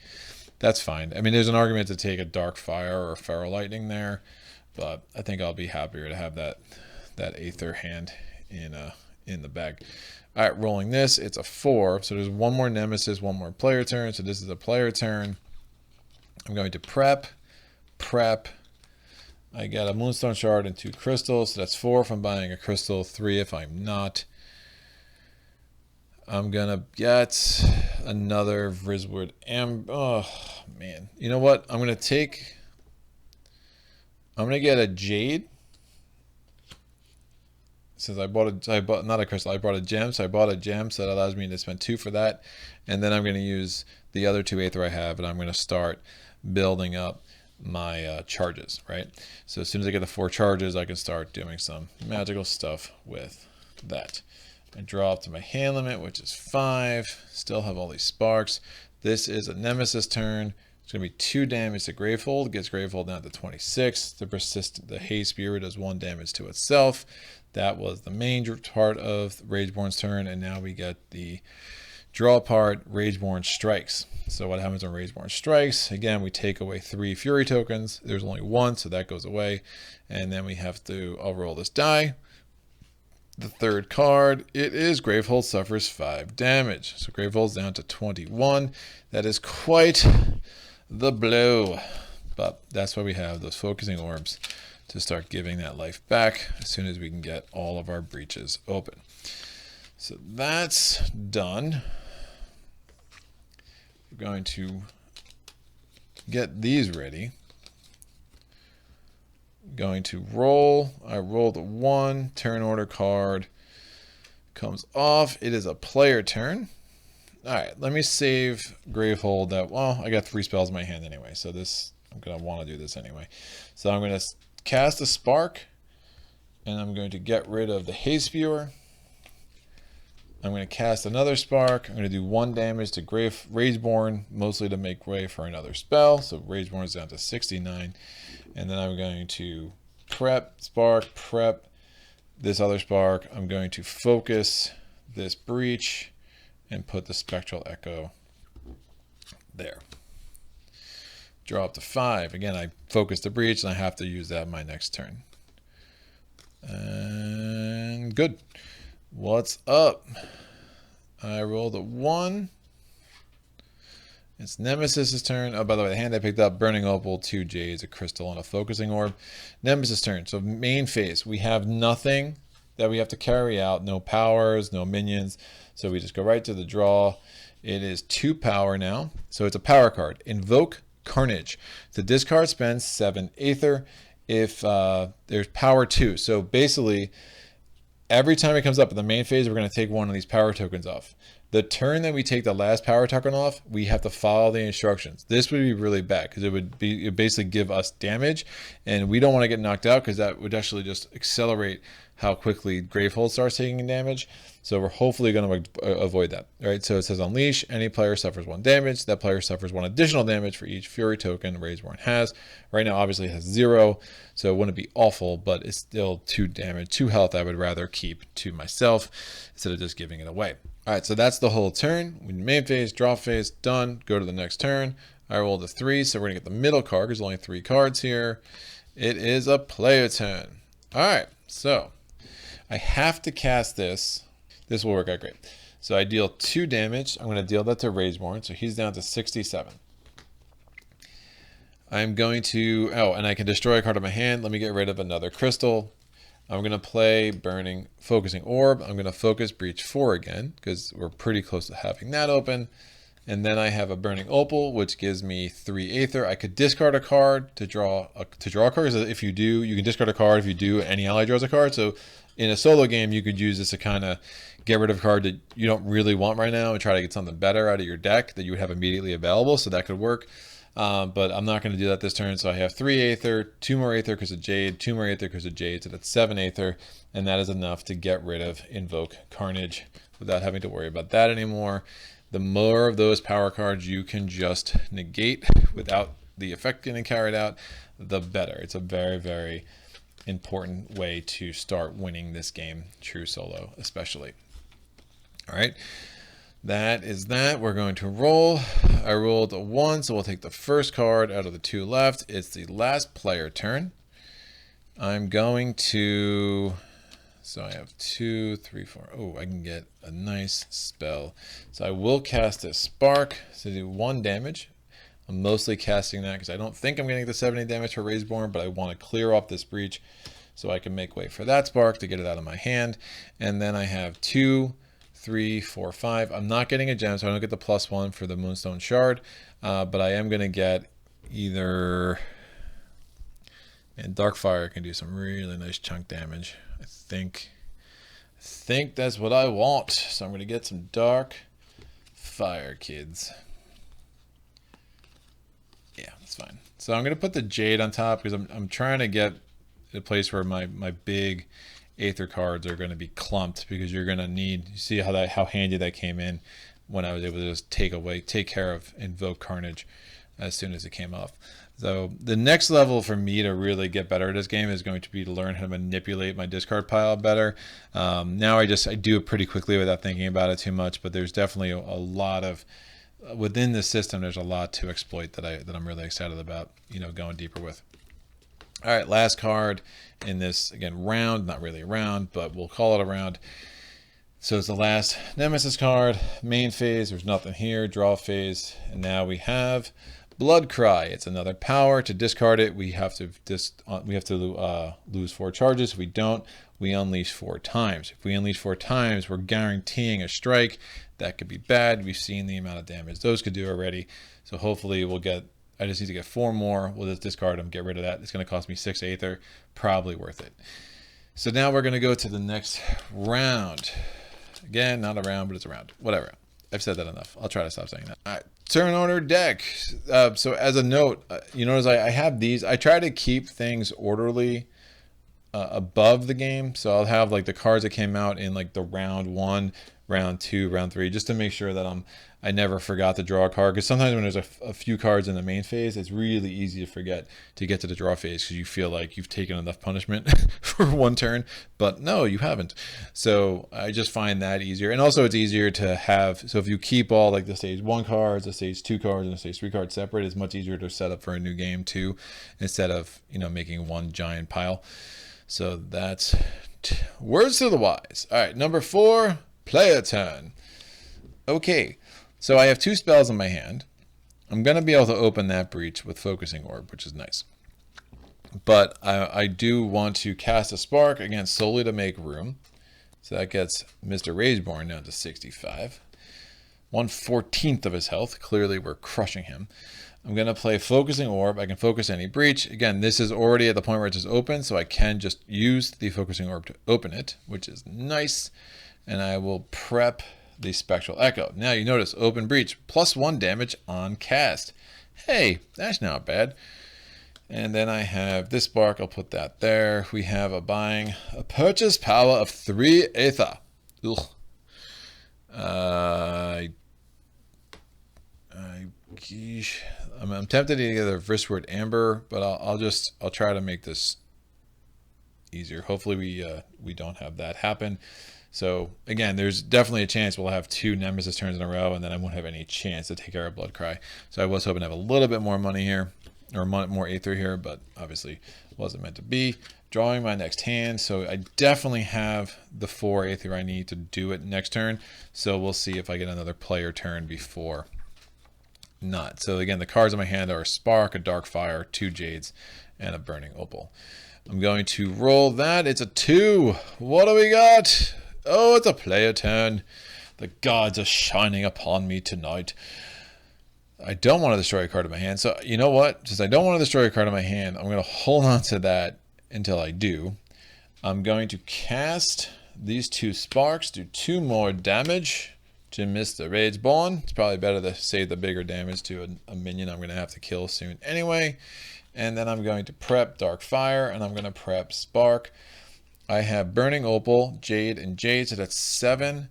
Speaker 1: That's fine. I mean, there's an argument to take a Dark Fire or Feral Lightning there, but I think I'll be happier to have that aether hand in the bag. All right, rolling this. It's a 4, so there's 1 more Nemesis, 1 more player turn. So this is a player turn. I'm going to prep. I got a Moonstone Shard and 2 crystals, so that's 4 if I'm buying a crystal, 3 if I'm not. I'm gonna get another Vriswood Amber. Oh man, you know what? I'm gonna get a Jade. Since I bought not a crystal, I bought a gem, so I bought a gem, so that allows me to spend 2 for that. And then I'm gonna use the other 2 aether I have, and I'm gonna start building up my charges, right? So as soon as I get the 4 charges, I can start doing some magical stuff with that. I draw up to my hand limit, which is 5. Still have all these sparks. This is a Nemesis turn. It's going to be 2 damage to Gravehold. Gets Gravehold down to 26. The Haste Spewer does 1 damage to itself. That was the main part of Rageborne's turn, and now we get the draw part, Rageborne Strikes. So what happens when Rageborne Strikes? Again, we take away 3 Fury tokens. There's only 1, so that goes away. And then we have to, I'll roll this die. The 3rd card, it is Gravehold suffers 5 damage. So Gravehold's down to 21. That is quite the blow. But that's why we have those Focusing Orbs to start giving that life back as soon as we can get all of our breaches open. So that's done. We're going to get these ready. Going to roll. I rolled a 1. Turn order card comes off. It is a player turn. All right, let me save Gravehold. Well, I got 3 spells in my hand anyway, so this I'm gonna want to do this anyway. So I'm gonna cast a Spark, and I'm going to get rid of the Haste Spewer. I'm going to cast another spark. I'm going to do 1 damage to Rageborne, mostly to make way for another spell. So Rageborne is down to 69. And then I'm going to prep this other spark. I'm going to focus this breach and put the spectral echo there. Draw up to 5. Again, I focus the breach and I have to use that my next turn. And good. What's up? I rolled a 1. It's Nemesis' turn. Oh, by the way, the hand I picked up, Burning Opal, 2 Jades, a crystal, and a focusing orb. Nemesis' turn. So main phase. We have nothing that we have to carry out. No powers, no minions. So we just go right to the draw. It is 2 power now. So it's a power card. Invoke Carnage. The discard spends 7 aether if there's power 2. So basically, every time it comes up in the main phase, we're going to take one of these power tokens off. The turn that we take the last power token off, we have to follow the instructions. This would be really bad because it would basically give us damage, and we don't want to get knocked out because that would actually just accelerate how quickly Gravehold starts taking damage. So we're hopefully going to avoid that. All right, so it says unleash. Any player suffers 1 damage. That player suffers 1 additional damage for each Fury token Rageborne has. Right now, obviously, it has 0, so it wouldn't be awful, but it's still 2 damage, 2 health I would rather keep to myself instead of just giving it away. All right, so that's the whole turn. Main phase, draw phase, done. Go to the next turn. I rolled a 3, so we're going to get the middle card. There's only 3 cards here. It is a player turn. All right, so I have to cast this. This will work out great. So I deal 2 damage. I'm going to deal that to Rageborne, so he's down to 67. I'm going to, oh, and I can destroy a card in my hand. Let me get rid of another crystal. I'm going to play Focusing Orb. I'm going to focus Breach 4 again, because we're pretty close to having that open. And then I have a Burning Opal, which gives me 3 aether. I could discard a card to draw a card. So if you do, you can discard a card. If you do, any ally draws a card. So in a solo game, you could use this to kind of get rid of a card that you don't really want right now and try to get something better out of your deck that you would have immediately available. So that could work. But I'm not going to do that this turn. So I have 3 aether, 2 more aether because of Jade, 2 more aether because of Jade. So that's 7 aether. And that is enough to get rid of Invoke Carnage without having to worry about that anymore. The more of those power cards you can just negate without the effect getting carried out, the better. It's a very, very important way to start winning this game, true solo especially. All right, that is that. We're going to roll. I rolled a 1, so we'll take the first card out of the 2 left. It's the last player turn. I'm going to, so I have 2, 3, 4. Oh, I can get a nice spell. So I will cast a spark to do 1 damage. I'm mostly casting that because I don't think I'm getting the 70 damage for Rageborne, but I want to clear off this breach so I can make way for that spark to get it out of my hand. And then I have 2, 3, 4, 5. I'm not getting a gem, so I don't get the +1 for the Moonstone Shard, but I am going to get either, and Darkfire can do some really nice chunk damage. I think that's what I want. So I'm going to get some Dark Fire, kids. Yeah, that's fine. So I'm going to put the Jade on top because I'm trying to get a place where my big aether cards are going to be clumped, because you're going to need, you see how handy that came in when I was able to just take care of Invoke Carnage as soon as it came off. So the next level for me to really get better at this game is going to be to learn how to manipulate my discard pile better. Now I do it pretty quickly without thinking about it too much, but there's definitely a lot of, within the system, there's a lot to exploit that I'm really excited about, going deeper with. All right, last card in this, again, round, not really a round, but we'll call it a round. So it's the last Nemesis card, main phase, there's nothing here, draw phase, and now we have Blood Cry. It's another power. To discard it, we have to lose 4 charges. If we don't, we unleash 4 times. If we unleash 4 times, we're guaranteeing a strike. That could be bad. We've seen the amount of damage those could do already. So hopefully we'll get, I just need to get 4 more. We'll just discard them, get rid of that. It's going to cost me 6 aether. Probably worth it. So now we're going to go to the next round. Again, not a round, but it's a round. Whatever. I've said that enough. I'll try to stop saying that. All right. Turn order deck. So as a note, you notice I have these. I try to keep things orderly above the game. So I'll have like the cards that came out in like the round 1 round 2, round 3, just to make sure that I never forgot to draw a card. Because sometimes when there's a few cards in the main phase, it's really easy to forget to get to the draw phase because you feel like you've taken enough punishment for one turn. But no, you haven't. So I just find that easier. And also it's easier to have, so if you keep all like the stage 1 cards, the stage 2 cards, and the stage 3 cards separate, it's much easier to set up for a new game too, instead of, making one giant pile. So that's words to the wise. All right, number 4, player turn. Okay, so I have 2 spells in my hand. I'm going to be able to open that breach with Focusing Orb, which is nice. But I do want to cast a Spark, again, solely to make room. So that gets Mr. Rageborne down to 65. 1/14 of his health. Clearly, we're crushing him. I'm going to play Focusing Orb. I can focus any breach. Again, this is already at the point where it says open, so I can just use the Focusing Orb to open it, which is nice. And I will prep the Spectral Echo. Now you notice open breach, +1 damage on cast. Hey, that's not bad. And then I have this Spark. I'll put that there. We have a purchase power of 3 aether. Ugh. I'm tempted to get a Vristward Amber, but I'll try to make this easier. Hopefully we don't have that happen. So again, there's definitely a chance we'll have 2 Nemesis turns in a row, and then I won't have any chance to take care of Bloodcry. So I was hoping to have a little bit more money here, or more aether here, but obviously wasn't meant to be. Drawing my next hand, so I definitely have the 4 aether I need to do it next turn. So we'll see if I get another player turn before not. So again, the cards in my hand are a Spark, a Dark Fire, 2 Jades, and a Burning Opal. I'm going to roll that. It's a 2. What do we got? Oh, it's a player turn. The gods are shining upon me tonight. I don't want to destroy a card in my hand. So you know what? Since I don't want to destroy a card in my hand, I'm going to hold on to that until I do. I'm going to cast these 2 Sparks, do 2 more damage to Mr. Rageborne. It's probably better to save the bigger damage to a minion I'm going to have to kill soon anyway. And then I'm going to prep Dark Fire, and I'm going to prep Spark. I have Burning Opal, Jade, and Jade, so that's 7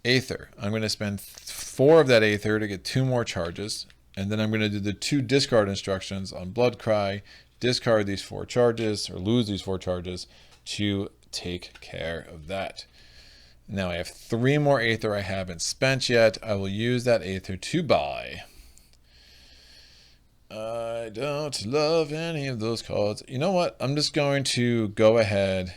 Speaker 1: aether. I'm going to spend 4 of that aether to get 2 more charges, and then I'm going to do the 2 discard instructions on Bloodcry, discard these 4 charges, or lose these 4 charges, to take care of that. Now I have 3 more aether I haven't spent yet. I will use that aether to buy. I don't love any of those cards. You know what? I'm just going to go ahead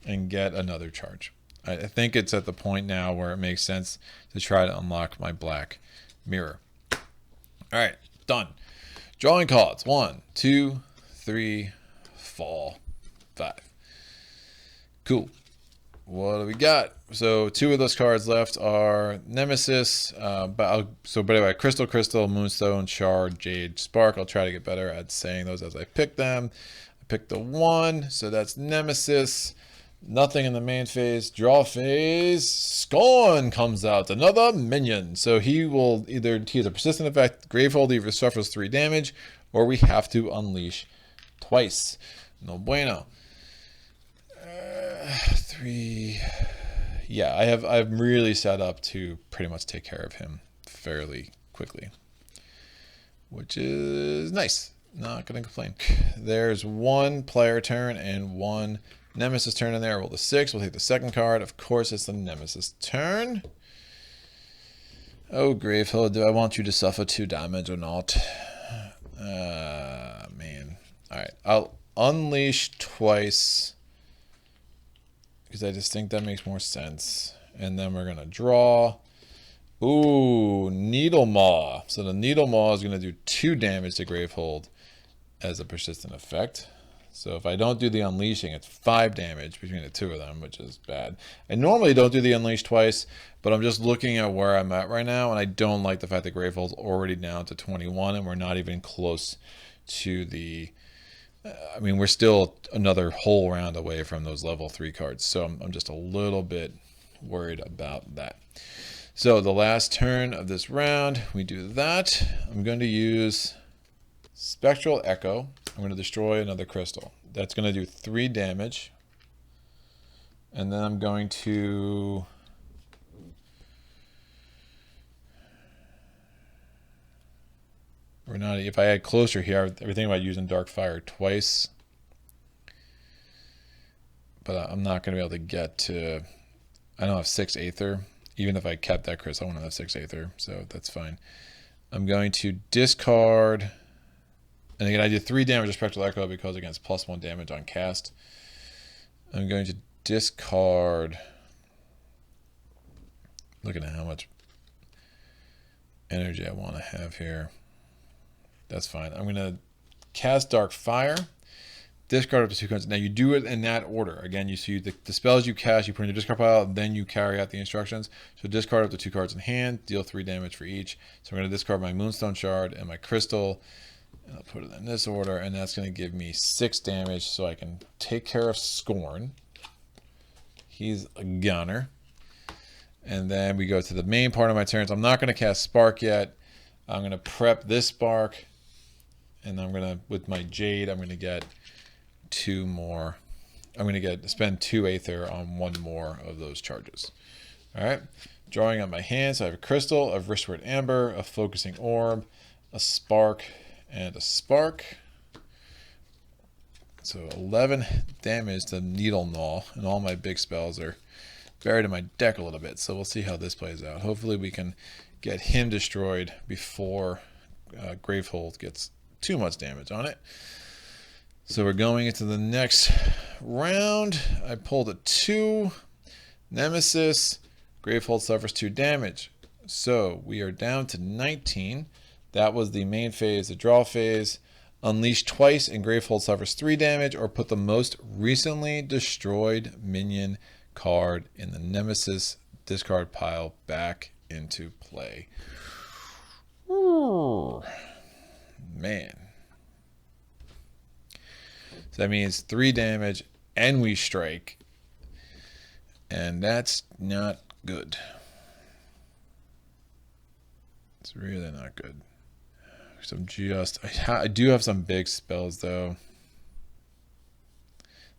Speaker 1: and get another charge. I think it's at the point now where it makes sense to try to unlock my black mirror. All right, done. Drawing cards. 1, 2, 3, 4, 5. Cool. What do we got? So 2 of those cards left are Nemesis. But anyway, Crystal, Moonstone, Shard, Jade, Spark. I'll try to get better at saying those as I pick them. I picked the 1, so that's Nemesis. Nothing in the main phase. Draw phase. Scorn comes out. Another minion. So he has a persistent effect. Gravehold either suffers 3 damage, or we have to unleash twice. No bueno. 3. Yeah, I've really set up to pretty much take care of him fairly quickly, which is nice. Not gonna complain. There's 1 player turn and 1 Nemesis turn in there. Roll the 6. We'll take the second card. Of course, it's the Nemesis turn. Oh, Gravehold, do I want you to suffer 2 damage or not? Man. All right, I'll unleash twice because I just think that makes more sense. And then we're gonna draw. Ooh, Needle Maw. So the Needle Maw is gonna do 2 damage to Gravehold as a persistent effect. So if I don't do the unleashing, it's 5 damage between the 2 of them, which is bad. I normally don't do the unleash twice, but I'm just looking at where I'm at right now, and I don't like the fact that Gravehold's already down to 21, and we're not even close to the... I mean, we're still another whole round away from those level 3 cards, so I'm just a little bit worried about that. So the last turn of this round, we do that. I'm going to use Spectral Echo. I'm going to destroy another crystal. That's going to do 3 damage. And then I'm going to We're not. If I add closer here, I was thinking about using Dark Fire twice, but I'm not going to be able to get to. I don't have 6 aether. Even if I kept that crystal, I won't have 6 aether, so that's fine. I'm going to discard, and again I did 3 damage to Spectral Echo because against +1 damage on cast. I'm going to discard. Looking at how much energy I want to have here. That's fine. I'm going to cast Dark Fire, discard up to 2 cards. Now you do it in that order. Again, you see the spells you cast, you put in your discard pile, and then you carry out the instructions. So discard up to 2 cards in hand, deal 3 damage for each. So I'm going to discard my Moonstone Shard and my Crystal, and I'll put it in this order, and that's going to give me 6 damage so I can take care of Scorn. He's a gunner. And then we go to the main part of my turns. I'm not going to cast Spark yet. I'm going to prep this Spark, and I'm going to, with my Jade, I'm going to get 2 more. I'm going to spend 2 aether on 1 more of those charges. All right. Drawing on my hand, so I have a Crystal, a Wristward Amber, a Focusing Orb, a Spark, and a Spark. So 11 damage to Needle Gnaw, and all my big spells are buried in my deck a little bit. So we'll see how this plays out. Hopefully we can get him destroyed before Gravehold gets too much damage on it. So we're going into the next round. I pulled a 2. Nemesis. Gravehold suffers 2 damage. So we are down to 19. That was the main phase, the draw phase. Unleash twice and Gravehold suffers 3 damage, or put the most recently destroyed minion card in the Nemesis discard pile back into play. Ooh, man. So that means 3 damage and we strike. And that's not good. It's really not good. I do have some big spells though.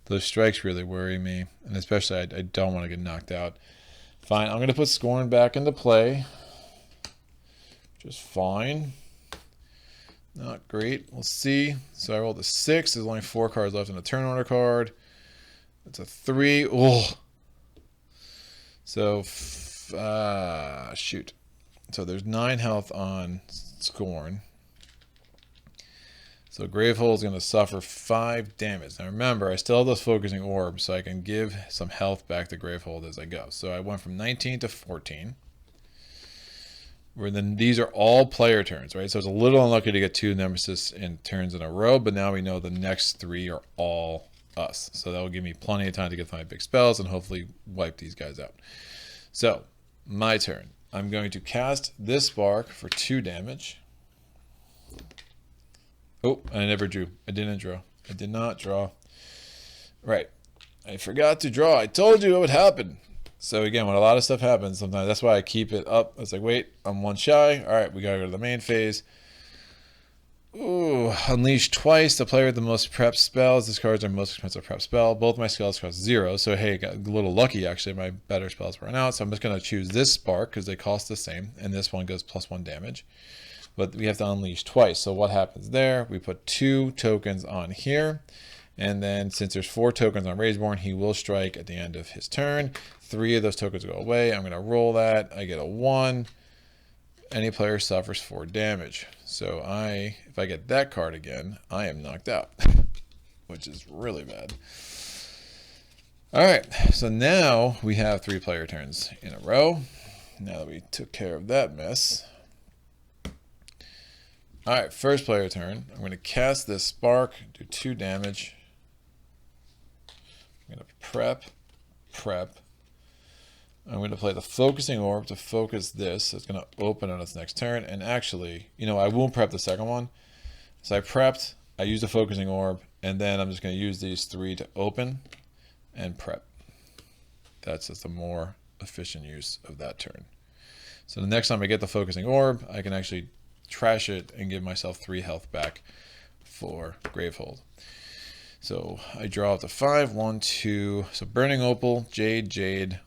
Speaker 1: Those strikes really worry me, and especially I don't want to get knocked out. Fine, I'm going to put Scorn back into play. Just fine. Not great. We'll see. So I rolled a 6. There's only 4 cards left in the turn order card. That's a 3. Oh. So, shoot. So there's 9 health on Scorn. So Gravehold is going to suffer 5 damage. Now remember, I still have those focusing orbs, so I can give some health back to Gravehold as I go. So I went from 19 to 14. Where then these are all player turns, right? So it's a little unlucky to get 2 Nemesis in turns in a row, but now we know the next 3 are all us. So that will give me plenty of time to get my big spells and hopefully wipe these guys out. So, my turn. I'm going to cast this Spark for 2 damage. Oh, I never drew. I didn't draw. I did not draw. Right. I forgot to draw. I told you it would happen. So again, when a lot of stuff happens, sometimes that's why I keep it up. It's like, wait, I'm 1 shy. All right, we got to go to the main phase. Ooh, unleash twice. The player with the most prep spells. Discards our most expensive prep spell. Both my spells cost 0. So hey, got a little lucky actually. My better spells ran out. So I'm just going to choose this Spark because they cost the same. And this one goes +1 damage. But we have to unleash twice. So what happens there? We put 2 tokens on here. And then since there's 4 tokens on Rageborne, he will strike at the end of his turn. 3 of those tokens go away. I'm going to roll that. I get a 1. Any player suffers 4 damage. So if I get that card again, I am knocked out, which is really bad. All right, so now we have 3 player turns in a row. Now that we took care of that mess. All right, first player turn. I'm going to cast this Spark, do 2 damage. I'm going to prep. I'm going to play the Focusing Orb to focus this. So it's going to open on its next turn. And actually, I won't prep the second one. So I prepped, I used the Focusing Orb, and then I'm just going to use these 3 to open and prep. That's just a more efficient use of that turn. So the next time I get the Focusing Orb, I can actually trash it and give myself 3 health back for Gravehold. So I draw up to 5, 1, 2. So Burning Opal, Jade,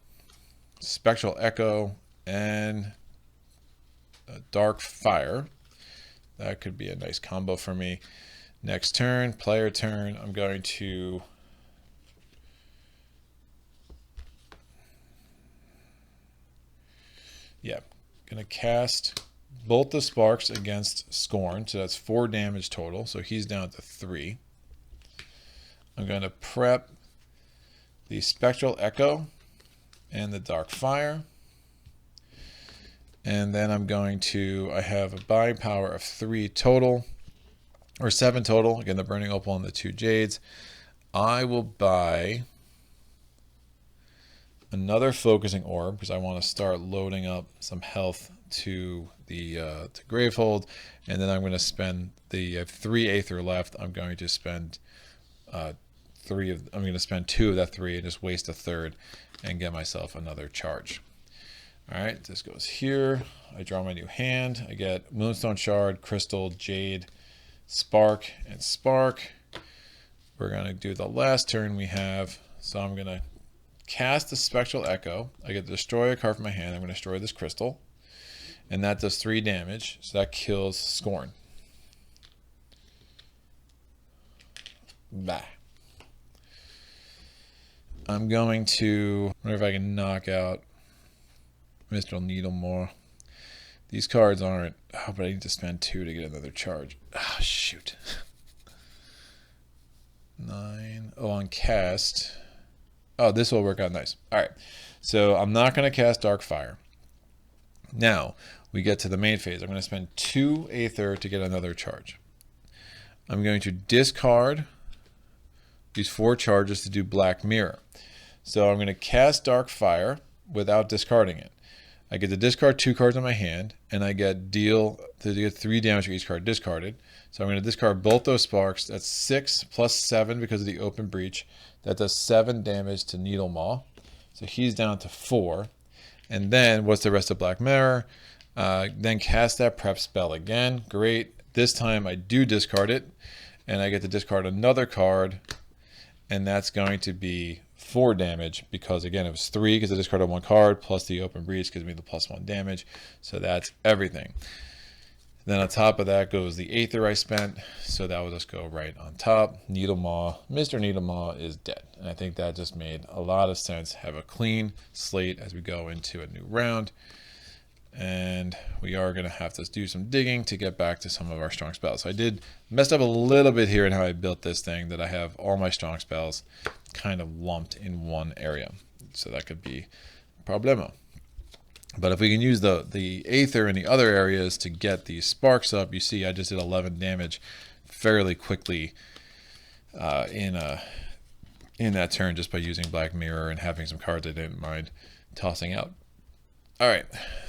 Speaker 1: Spectral Echo, and Dark Fire. that could be a nice combo for me. Next turn, player turn, I'm going to gonna cast Bolt the Sparks against Scorn, so that's 4 damage total, so he's down to 3. I'm going to prep the Spectral Echo and the Dark Fire, and then I'm going to, I have a buying power of 3 total, or 7 total, again the Burning Opal and the 2 Jades. I will buy another Focusing Orb because I want to start loading up some health to the to Gravehold, and then I'm going to spend I have 3 aether left. I'm going to spend 2 of that 3 and just waste a third and get myself another charge. All right, this goes here. I draw my new hand. I get Moonstone Shard, Crystal, Jade, Spark, and Spark. We're going to do the last turn we have, so I'm going to cast the Spectral Echo. I get to destroy a card from my hand. I'm going to destroy this crystal, and that does 3 damage, so that kills Scorn. Bah. I'm going to, I wonder if I can knock out Mr. Needlemore. These cards aren't, oh, but I need to spend 2 to get another charge. Oh, shoot. 9. Oh, on cast. Oh, this will work out nice. All right, so I'm not going to cast Dark Fire. Now, we get to the main phase. I'm going to spend 2 aether to get another charge. I'm going to discard these 4 charges to do Black Mirror. So I'm going to cast Dark Fire without discarding it. I get to discard 2 cards in my hand, and I get to get 3 damage for each card discarded. So I'm going to discard both those sparks. That's 6 plus 7 because of the open breach. That does 7 damage to Needlemaw. So he's down to 4. And then what's the rest of Black Mirror? Then cast that prep spell again. Great. This time I do discard it, and I get to discard another card, and that's going to be 4 damage because, again, it was 3 because I discarded 1 card, plus the open breach gives me the +1 damage. So that's everything. Then on top of that goes the aether I spent, so that will just go right on top. Needlemaw, Mr. Needlemaw is dead. And I think that just made a lot of sense. Have a clean slate as we go into a new round. And we are going to have to do some digging to get back to some of our strong spells. So I did messed up a little bit here in how I built this thing, that I have all my strong spells kind of lumped in one area. So that could be a problemo. But if we can use the aether in the other areas to get these sparks up, you see I just did 11 damage fairly quickly in that turn just by using Black Mirror and having some cards I didn't mind tossing out. All right,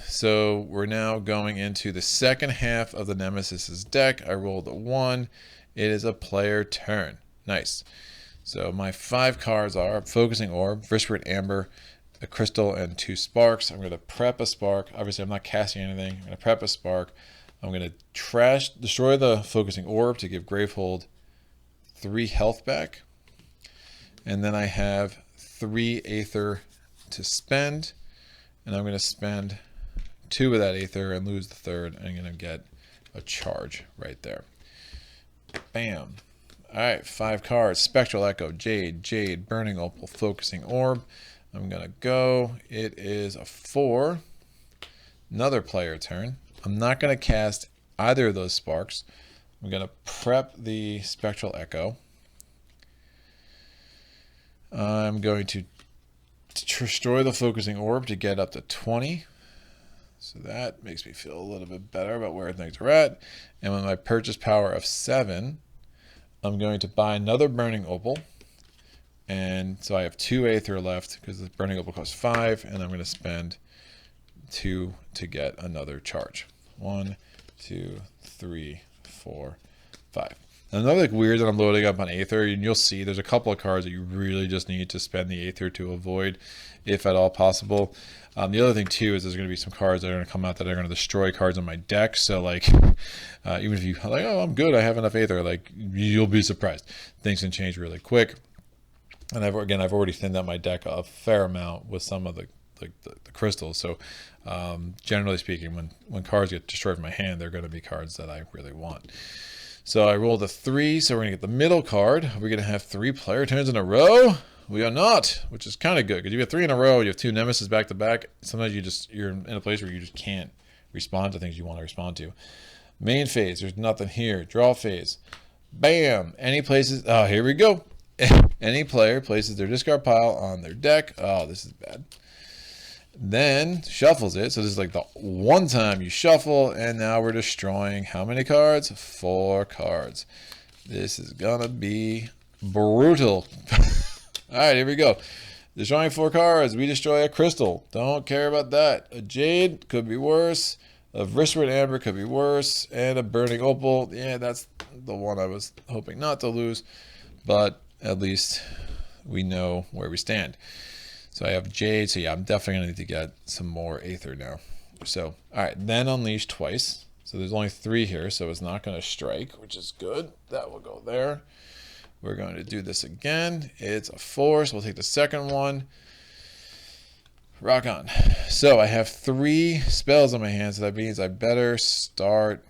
Speaker 1: so we're now going into the second half of the Nemesis's deck. I rolled a 1. It is a player turn. Nice. So my 5 cards are Focusing Orb, Whispered Amber, a Crystal, and 2 Sparks. I'm going to prep a Spark. Obviously, I'm not casting anything. I'm going to prep a Spark. I'm going to destroy the Focusing Orb to give Gravehold 3 health back. And then I have 3 aether to spend. And I'm going to spend 2 of that aether and lose the third. I'm going to get a charge right there. Bam. All right, 5 cards. Spectral Echo, Jade, Burning Opal, Focusing Orb. I'm going to go. It is a 4. Another player turn. I'm not going to cast either of those sparks. I'm going to prep the Spectral Echo. I'm going to destroy the Focusing Orb to get up to 20. So that makes me feel a little bit better about where things are at. And with my purchase power of 7, I'm going to buy another Burning Opal. And so I have 2 aether left because the Burning Opal costs 5, and I'm going to spend 2 to get another charge. 1, 2, 3, 4, 5. Another weird that I'm loading up on aether, and you'll see there's a couple of cards that you really just need to spend the aether to avoid, if at all possible. The other thing too is there's going to be some cards that are going to come out that are going to destroy cards on my deck. So like, even if you like, oh, I'm good, I have enough aether, like you'll be surprised. Things can change really quick. And I've already thinned out my deck a fair amount with some of the the crystals. So generally speaking, when cards get destroyed from my hand, they're going to be cards that I really want. So I rolled a 3, so we're going to get the middle card. Are we going to have 3 player turns in a row? We are not, which is kind of good, because you have 3 in a row, you have 2 Nemesis back to back. Sometimes you're in a place where you just can't respond to things you want to respond to. Main phase, there's nothing here. Draw phase. Bam! Any places, oh, here we go. Any player places their discard pile on their deck. Oh, this is bad. Then shuffles it. So this is like the one time you shuffle, and now we're destroying how many cards? 4 cards. This is gonna be brutal. All right, here we go. Destroying 4 cards. We destroy a crystal. Don't care about that. A jade could be worse. A wristward amber could be worse. And a burning opal. Yeah, that's the one I was hoping not to lose. But at least we know where we stand. So I have jade. So yeah, I'm definitely going to need to get some more aether now. So, all right, then unleash twice. So there's only 3 here, so it's not going to strike, which is good. That will go there. We're going to do this again. It's a 4, so we'll take the second one. Rock on. So I have 3 spells on my hand, so that means I better start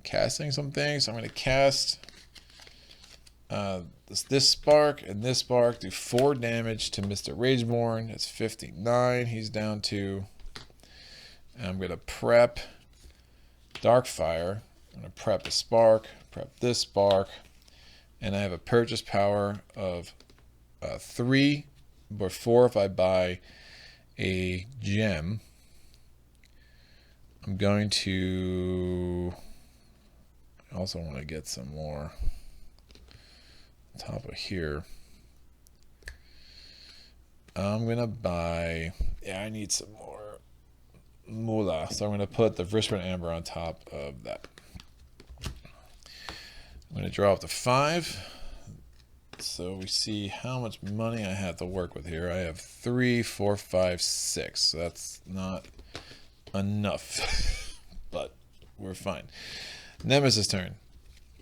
Speaker 1: casting some things. So I'm going to cast this spark and this spark, do 4 damage to Mr. Rageborne. That's 59. He's down to. I'm going to prep Darkfire. I'm going to prep the spark, prep this spark, and I have a purchase power of 3, but 4 if I buy a gem. I'm going to also want to get some more on top of here. I'm going to buy, yeah, I need some more moolah. So I'm going to put the wristward amber on top of that. I'm going to draw up to 5. So we see how much money I have to work with here. I have 3, 4, 5, 6. So that's not enough, but we're fine. Nemesis turn.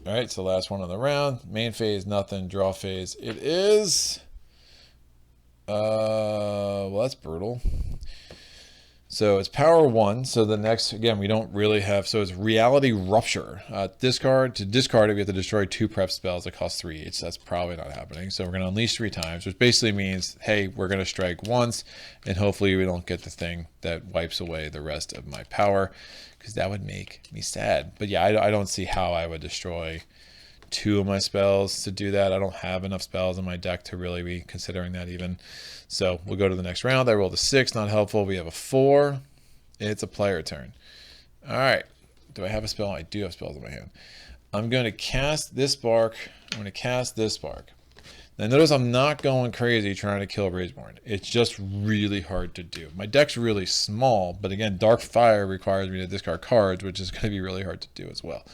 Speaker 1: All right, so last one on the round. Main phase, nothing. Draw phase. It is. Well, that's brutal. So it's power 1. So the next, again, we don't really have, so it's reality rupture. Discard, to discard it, we have to destroy 2 prep spells that cost 3 each. That's probably not happening. So we're going to unleash 3 times, which basically means, hey, we're going to strike once, and hopefully we don't get the thing that wipes away the rest of my power, because that would make me sad. But yeah, I don't see how I would destroy 2 of my spells to do that. I don't have enough spells in my deck to really be considering that even. So we'll go to the next round. I rolled a 6, not helpful. We have a 4. It's a player turn. All right. Do I have a spell? I do have spells in my hand. I'm going to cast this spark. I'm going to cast this spark. Now notice I'm not going crazy trying to kill Rageborne. It's just really hard to do. My deck's really small, but again, Dark Fire requires me to discard cards, which is going to be really hard to do as well.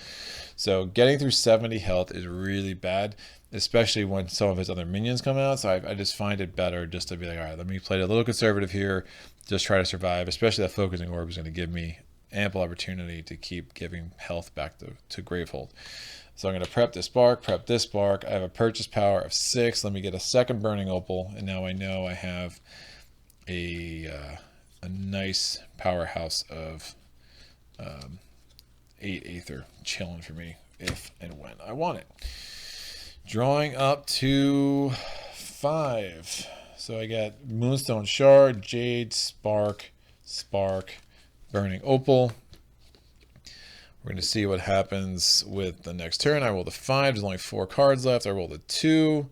Speaker 1: So getting through 70 health is really bad, especially when some of his other minions come out. So I just find it better just to be like, all right, let me play it a little conservative here, just try to survive, especially that Focusing Orb is going to give me ample opportunity to keep giving health back to Gravehold. So I'm going to prep this spark, prep this spark. I have a purchase power of 6. Let me get a second Burning Opal, and now I know I have a nice powerhouse of 8 aether chilling for me if and when I want it. Drawing up to 5. So I got Moonstone Shard, Jade, Spark, Burning Opal. We're going to see what happens with the next turn. I rolled a 5. There's only 4 cards left. I rolled a 2.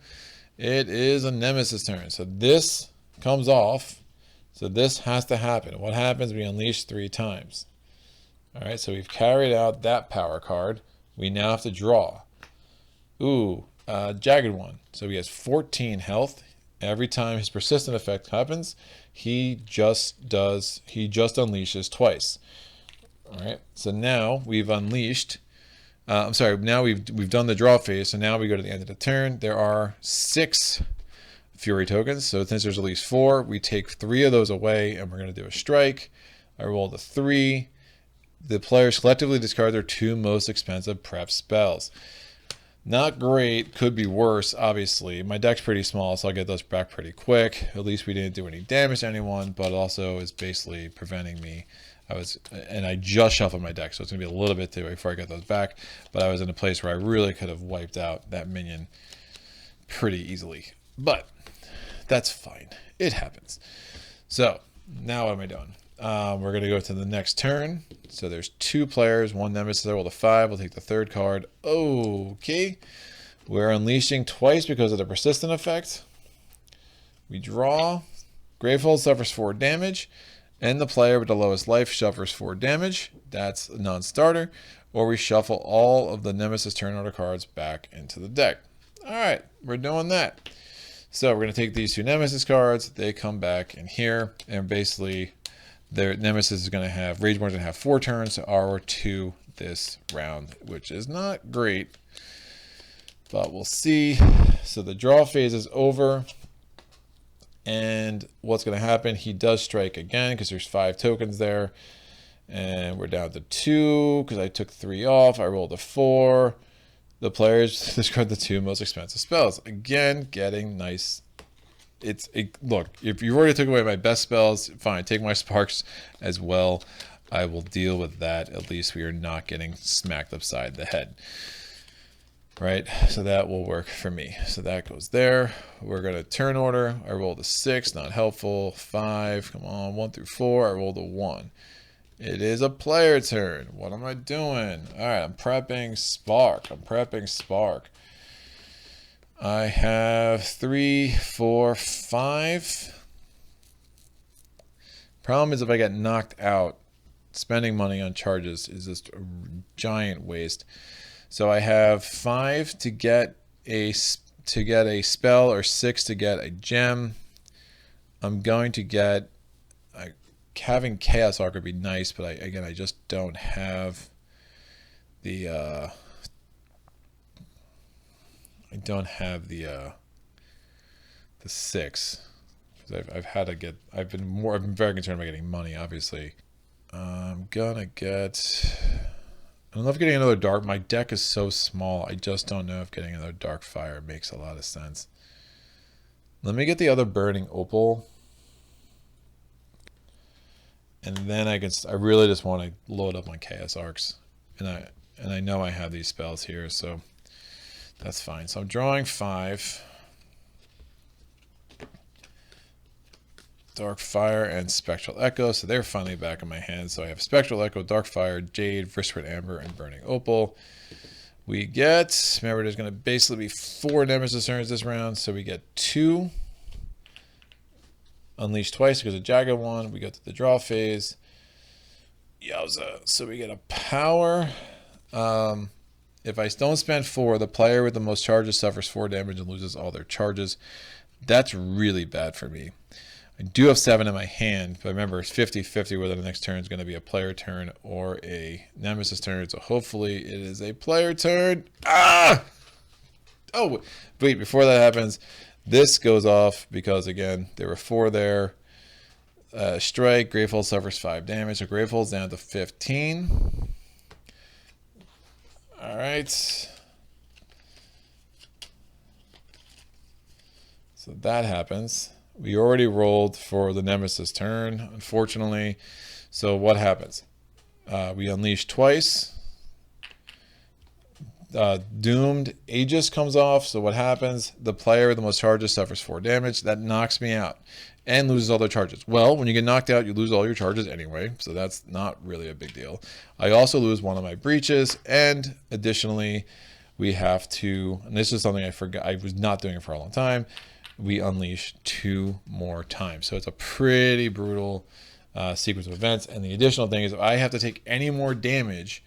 Speaker 1: It is a Nemesis turn. So this comes off. So this has to happen. What happens? We unleash 3 times. All right, so we've carried out that power card. We now have to draw. Ooh, Jagged One. So he has 14 health. Every time his persistent effect happens, he just unleashes twice. All right, so now we've unleashed. Now we've done the draw phase. So now we go to the end of the turn. There are 6 Fury tokens. So since there's at least 4, we take 3 of those away, and we're going to do a strike. I rolled a 3. The players collectively discard their 2 most expensive prep spells. Not great, could be worse, obviously. My deck's pretty small, so I'll get those back pretty quick. At least we didn't do any damage to anyone, but also is basically preventing me. And I just shuffled my deck, so it's going to be a little bit before I get those back, but I was in a place where I really could have wiped out that minion pretty easily. But that's fine. It happens. So, now what am I doing? We're going to go to the next turn. So there's 2 players, 1 Nemesis. I roll a 5. We'll take the 3rd card. Okay. We're unleashing twice because of the persistent effect. We draw. Gravehold suffers 4 damage. And the player with the lowest life suffers 4 damage. That's a non-starter. Or we shuffle all of the Nemesis turn order cards back into the deck. Alright, we're doing that. So we're going to take these 2 Nemesis cards. They come back in here. And basically, their Nemesis is going to have, Rageborne's going to have 4 turns to R2 this round, which is not great. But we'll see. So the draw phase is over. And what's going to happen, he does strike again because there's 5 tokens there. And we're down to 2 because I took 3 off. I rolled a 4. The players discard the 2 most expensive spells. Again, getting nice. Look, if you already took away my best spells, fine. Take my sparks as well. I will deal with that. At least we are not getting smacked upside the head. Right, so that will work for me. So that goes there. We're going to turn order. I rolled a 6, not helpful. 5, come on, 1 through 4. I rolled a 1. It is a player turn. What am I doing? All right, I'm prepping Spark. I have 3, 4, 5. Problem is if I get knocked out, spending money on charges is just a giant waste. So I have 5 to get a spell or 6 to get a gem. I'm going to get having Chaos Arc would be nice, but I just don't have the the 6. I've been very concerned about getting money, obviously. I'm gonna get, I don't know if getting another dark, my deck is so small, I just don't know if getting another Dark Fire makes a lot of sense. Let me get the other Burning Opal. And then I really just want to load up on Chaos Arcs. And I know I have these spells here, so that's fine. So I'm drawing 5. Dark Fire and Spectral Echo, so they're finally back in my hand. So I have Spectral Echo, Dark Fire, Jade, Whispered Amber, and Burning Opal. We get, remember there's going to basically be 4 Nemesis turns this round, so we get 2. Unleash twice because of Jagged One. We go to the draw phase. Yowza. So we get a power. If I don't spend 4, the player with the most charges suffers 4 damage and loses all their charges. That's really bad for me. I do have 7 in my hand, but remember it's 50-50 whether the next turn is going to be a player turn or a Nemesis turn. So hopefully it is a player turn. Ah! Oh, wait, before that happens, this goes off because, again, there were 4 there. Strike, Gravehold suffers 5 damage. So Gravehold's down to 15. All right. So that happens. We already rolled for the Nemesis turn, unfortunately. So what happens? We unleash twice. Doomed Aegis comes off. So what happens? The player with the most charges suffers 4 damage. That knocks me out and loses all their charges. Well, when you get knocked out, you lose all your charges anyway. So that's not really a big deal. I also lose one of my breaches. And additionally, we have to, and this is something I forgot, I was not doing it for a long time. We unleash 2 more times. So it's a pretty brutal sequence of events. And the additional thing is if I have to take any more damage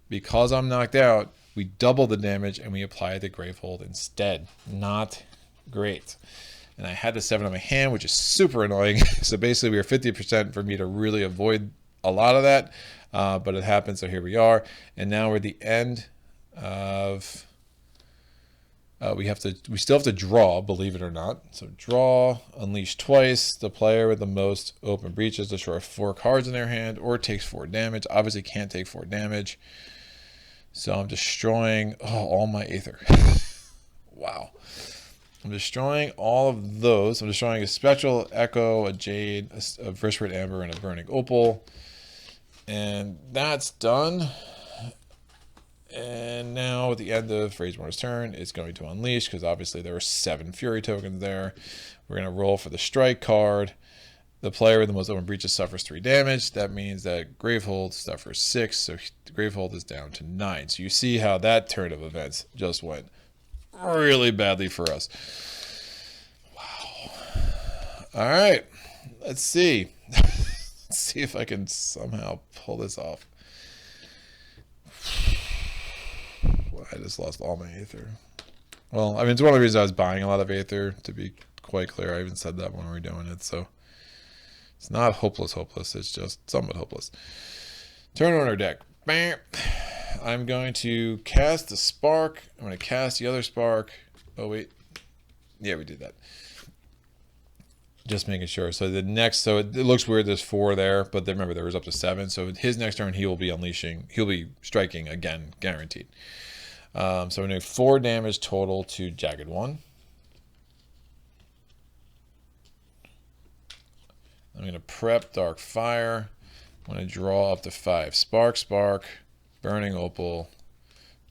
Speaker 1: because I'm knocked out, we double the damage and we apply the Gravehold instead. Not great. And I had the 7 on my hand, which is super annoying. So basically we were 50% for me to really avoid a lot of that. But it happened, so here we are. And now we're at the end of... we still have to draw, believe it or not. So draw, unleash twice. The player with the most open breaches destroys 4 cards in their hand or takes 4 damage. Obviously can't take 4 damage. So I'm destroying all my aether. Wow. I'm destroying all of those. I'm destroying a spectral echo, a jade, a Vrishford amber, and a burning opal. And that's done. And now at the end of Rageborne's turn, it's going to unleash because obviously there were 7 Fury tokens there. We're going to roll for the strike card. The player with the most open breaches suffers 3 damage. That means that Gravehold suffers 6, so Gravehold is down to 9. So you see how that turn of events just went really badly for us. Wow. All right. Let's see. Let's see if I can somehow pull this off. I just lost all my aether. Well, I mean, it's one of the reasons I was buying a lot of aether, to be quite clear. I even said that when we were doing it, so it's not hopeless. It's just somewhat hopeless. Turn on our deck. Bam. I'm going to cast the spark. I'm going to cast the other spark. Oh, wait. Yeah, we did that. Just making sure. So the next, so it looks weird. There's 4 there, but then remember there was up to 7. So his next turn, he will be unleashing. He'll be striking again, guaranteed. So I'm going to do 4 damage total to Jagged One. I'm going to prep Dark Fire. I'm going to draw up to 5 Spark, Burning Opal,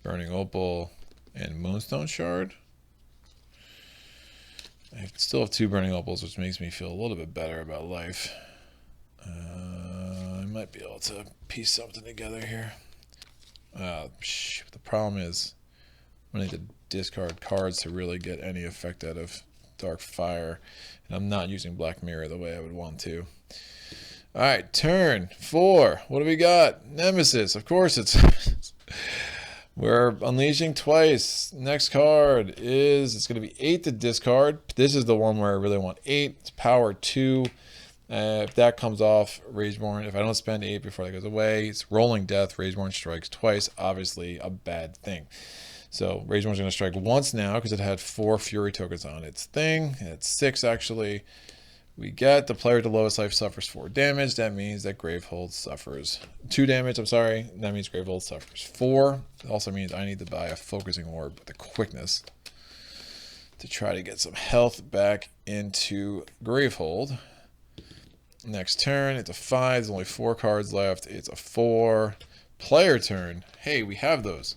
Speaker 1: and Moonstone Shard. I still have 2 Burning Opals, which makes me feel a little bit better about life. I might be able to piece something together here. The problem is I need to discard cards to really get any effect out of Dark Fire, and I'm not using Black Mirror the way I would want to. All right, turn 4. What do we got? Nemesis. Of course it's we're unleashing twice. Next card is, it's going to be 8 to discard. This is the one where I really want 8. It's power 2. If that comes off, Rageborne, if I don't spend 8 before that goes away, it's rolling death. Rageborne strikes twice. Obviously a bad thing. So Rageborne's going to strike once now because it had 4 Fury tokens on its thing. It's 6 actually. We get the player with the lowest life suffers 4 damage. That means that Gravehold suffers 2 damage. I'm sorry. That means Gravehold suffers 4. It also means I need to buy a focusing orb with the quickness to try to get some health back into Gravehold. Next turn, it's a 5. There's only 4 cards left. It's a 4. Player turn. Hey, we have those.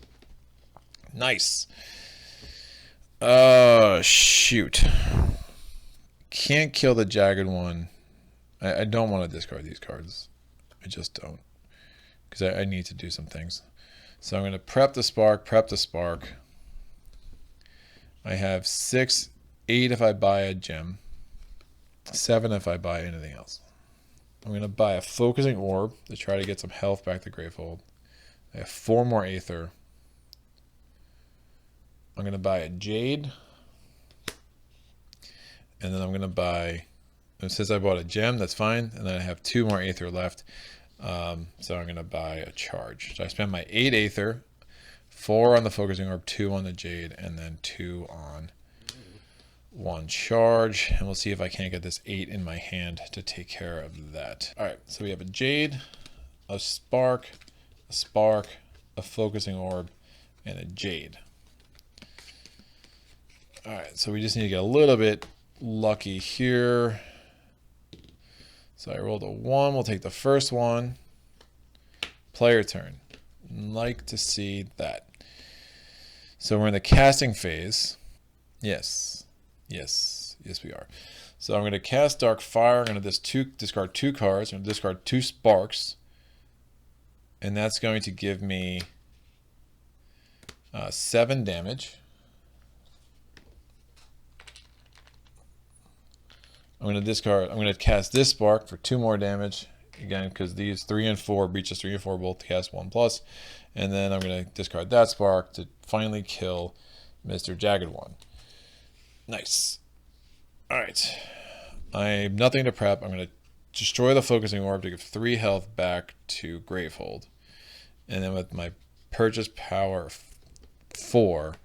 Speaker 1: Nice. Shoot. Can't kill the Jagged One. I don't want to discard these cards. I just don't. Because I need to do some things. So I'm going to prep the spark. I have 6, 8 if I buy a gem. 7 if I buy anything else. I'm going to buy a focusing orb to try to get some health back to Gravehold. I have 4 more aether. I'm going to buy a jade. And then I'm going to buy, since I bought a gem, that's fine. And then I have 2 more aether left. So I'm going to buy a charge. So I spend my 8 aether, 4 on the focusing orb, 2 on the jade, and then 2 on 1 charge. And we'll see if I can't get this 8 in my hand to take care of that. All right, so we have a jade, a spark, a focusing orb, and a jade. All right, so we just need to get a little bit lucky here. So I rolled a 1. We'll take the first one. Player turn. Like to see that. So we're in the casting phase. Yes we are. So I'm going to cast Dark Fire. I'm going to discard 2 cards. I'm going to discard 2 sparks, and that's going to give me 7 damage. I'm going to cast this spark for 2 more damage. Again, because these 3 and 4, breaches 3 and 4 both cast 1+. And then I'm going to discard that spark to finally kill Mr. Jagged One. Nice. Alright. I have nothing to prep. I'm going to destroy the focusing orb to give 3 health back to Gravehold. And then with my purchase power 4,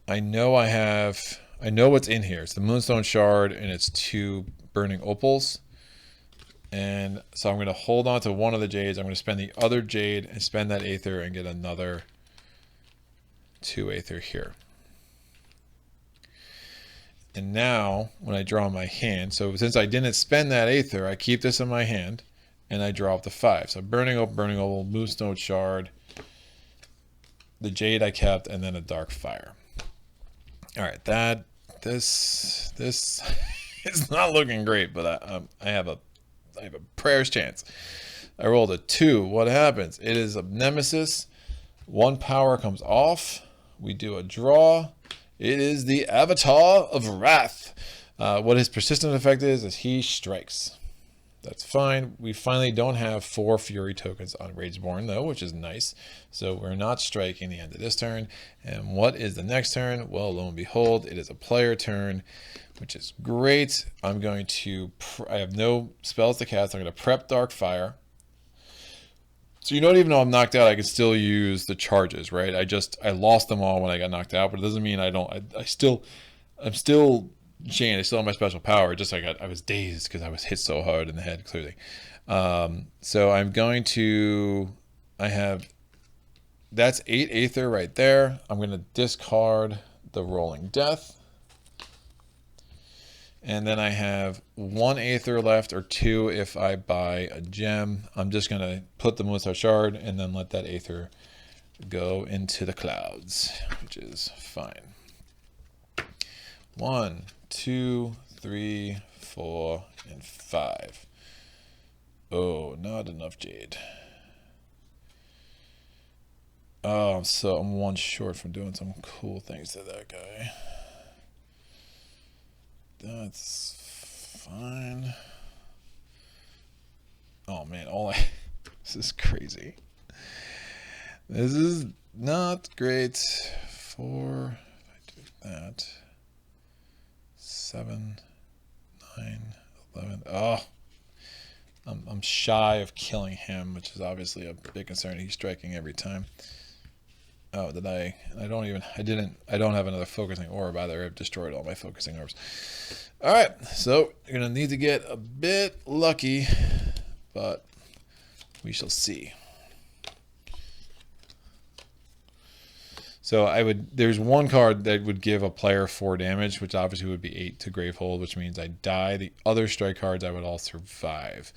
Speaker 1: I know what's in here. It's the Moonstone Shard and it's 2 Burning Opals. And so I'm going to hold on to one of the jades. I'm going to spend the other jade and spend that aether and get another 2 aether here. And now when I draw my hand, so since I didn't spend that aether, I keep this in my hand and I draw up the 5. So burning opal, moonstone shard, the jade I kept, and then a dark fire. All right, this is not looking great, but I have a prayer's chance. I rolled a 2. What happens? It is a Nemesis. 1 power comes off. We do a draw. It is the Avatar of Wrath. What his persistent effect is he strikes. That's fine. We finally don't have 4 Fury tokens on Rageborne, though, which is nice. So we're not striking the end of this turn. And what is the next turn? Well, lo and behold, it is a player turn, which is great. I'm going to... I have no spells to cast. I'm going to prep Dark Fire. So you don't even know I'm knocked out. I can still use the charges, right? I lost them all when I got knocked out, but it doesn't mean I don't... I'm still Jian. I still have my special power. Just I was dazed because I was hit so hard in the head, clearly. So I'm going to... That's 8 aether right there. I'm going to discard the Rolling Death. And then I have 1 aether left, or 2 if I buy a gem. I'm just going to put the Moonstone Shard and then let that aether go into the clouds, which is fine. 1, 2, 3, 4, and 5. Oh, not enough jade. Oh, I'm 1 short from doing some cool things to that guy. That's fine. Oh man, this is crazy. This is not great. 4, if I do that. 7, 9, 11. Oh, I'm shy of killing him, which is obviously a big concern. He's striking every time. Oh, I don't have another focusing orb either. I've destroyed all my focusing orbs. All right, so you're going to need to get a bit lucky, but we shall see. So there's 1 card that would give a player 4 damage, which obviously would be 8 to Gravehold, which means I die. The other strike cards I would all survive.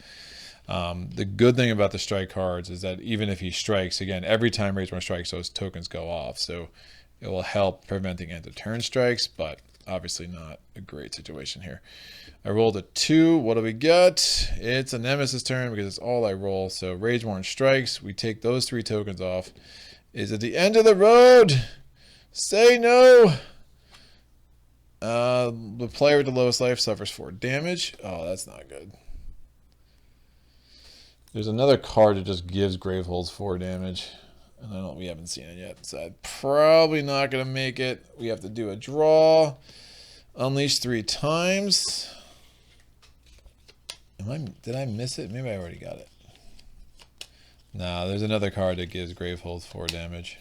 Speaker 1: The good thing about the strike cards is that even if he strikes, again, every time Rageborne strikes, those tokens go off. So it will help preventing end of turn strikes, but obviously not a great situation here. I rolled a 2. What do we get? It's a Nemesis turn because it's all I roll. So Rageborne strikes. We take those 3 tokens off. Is it the end of the road? Say no. The player with the lowest life suffers 4 damage. Oh, that's not good. There's another card that just gives Graveholds 4 damage. And we haven't seen it yet. So I'm probably not going to make it. We have to do a draw. Unleash 3 times. Did I miss it? Maybe I already got it. Nah, there's another card that gives Graveholds 4 damage.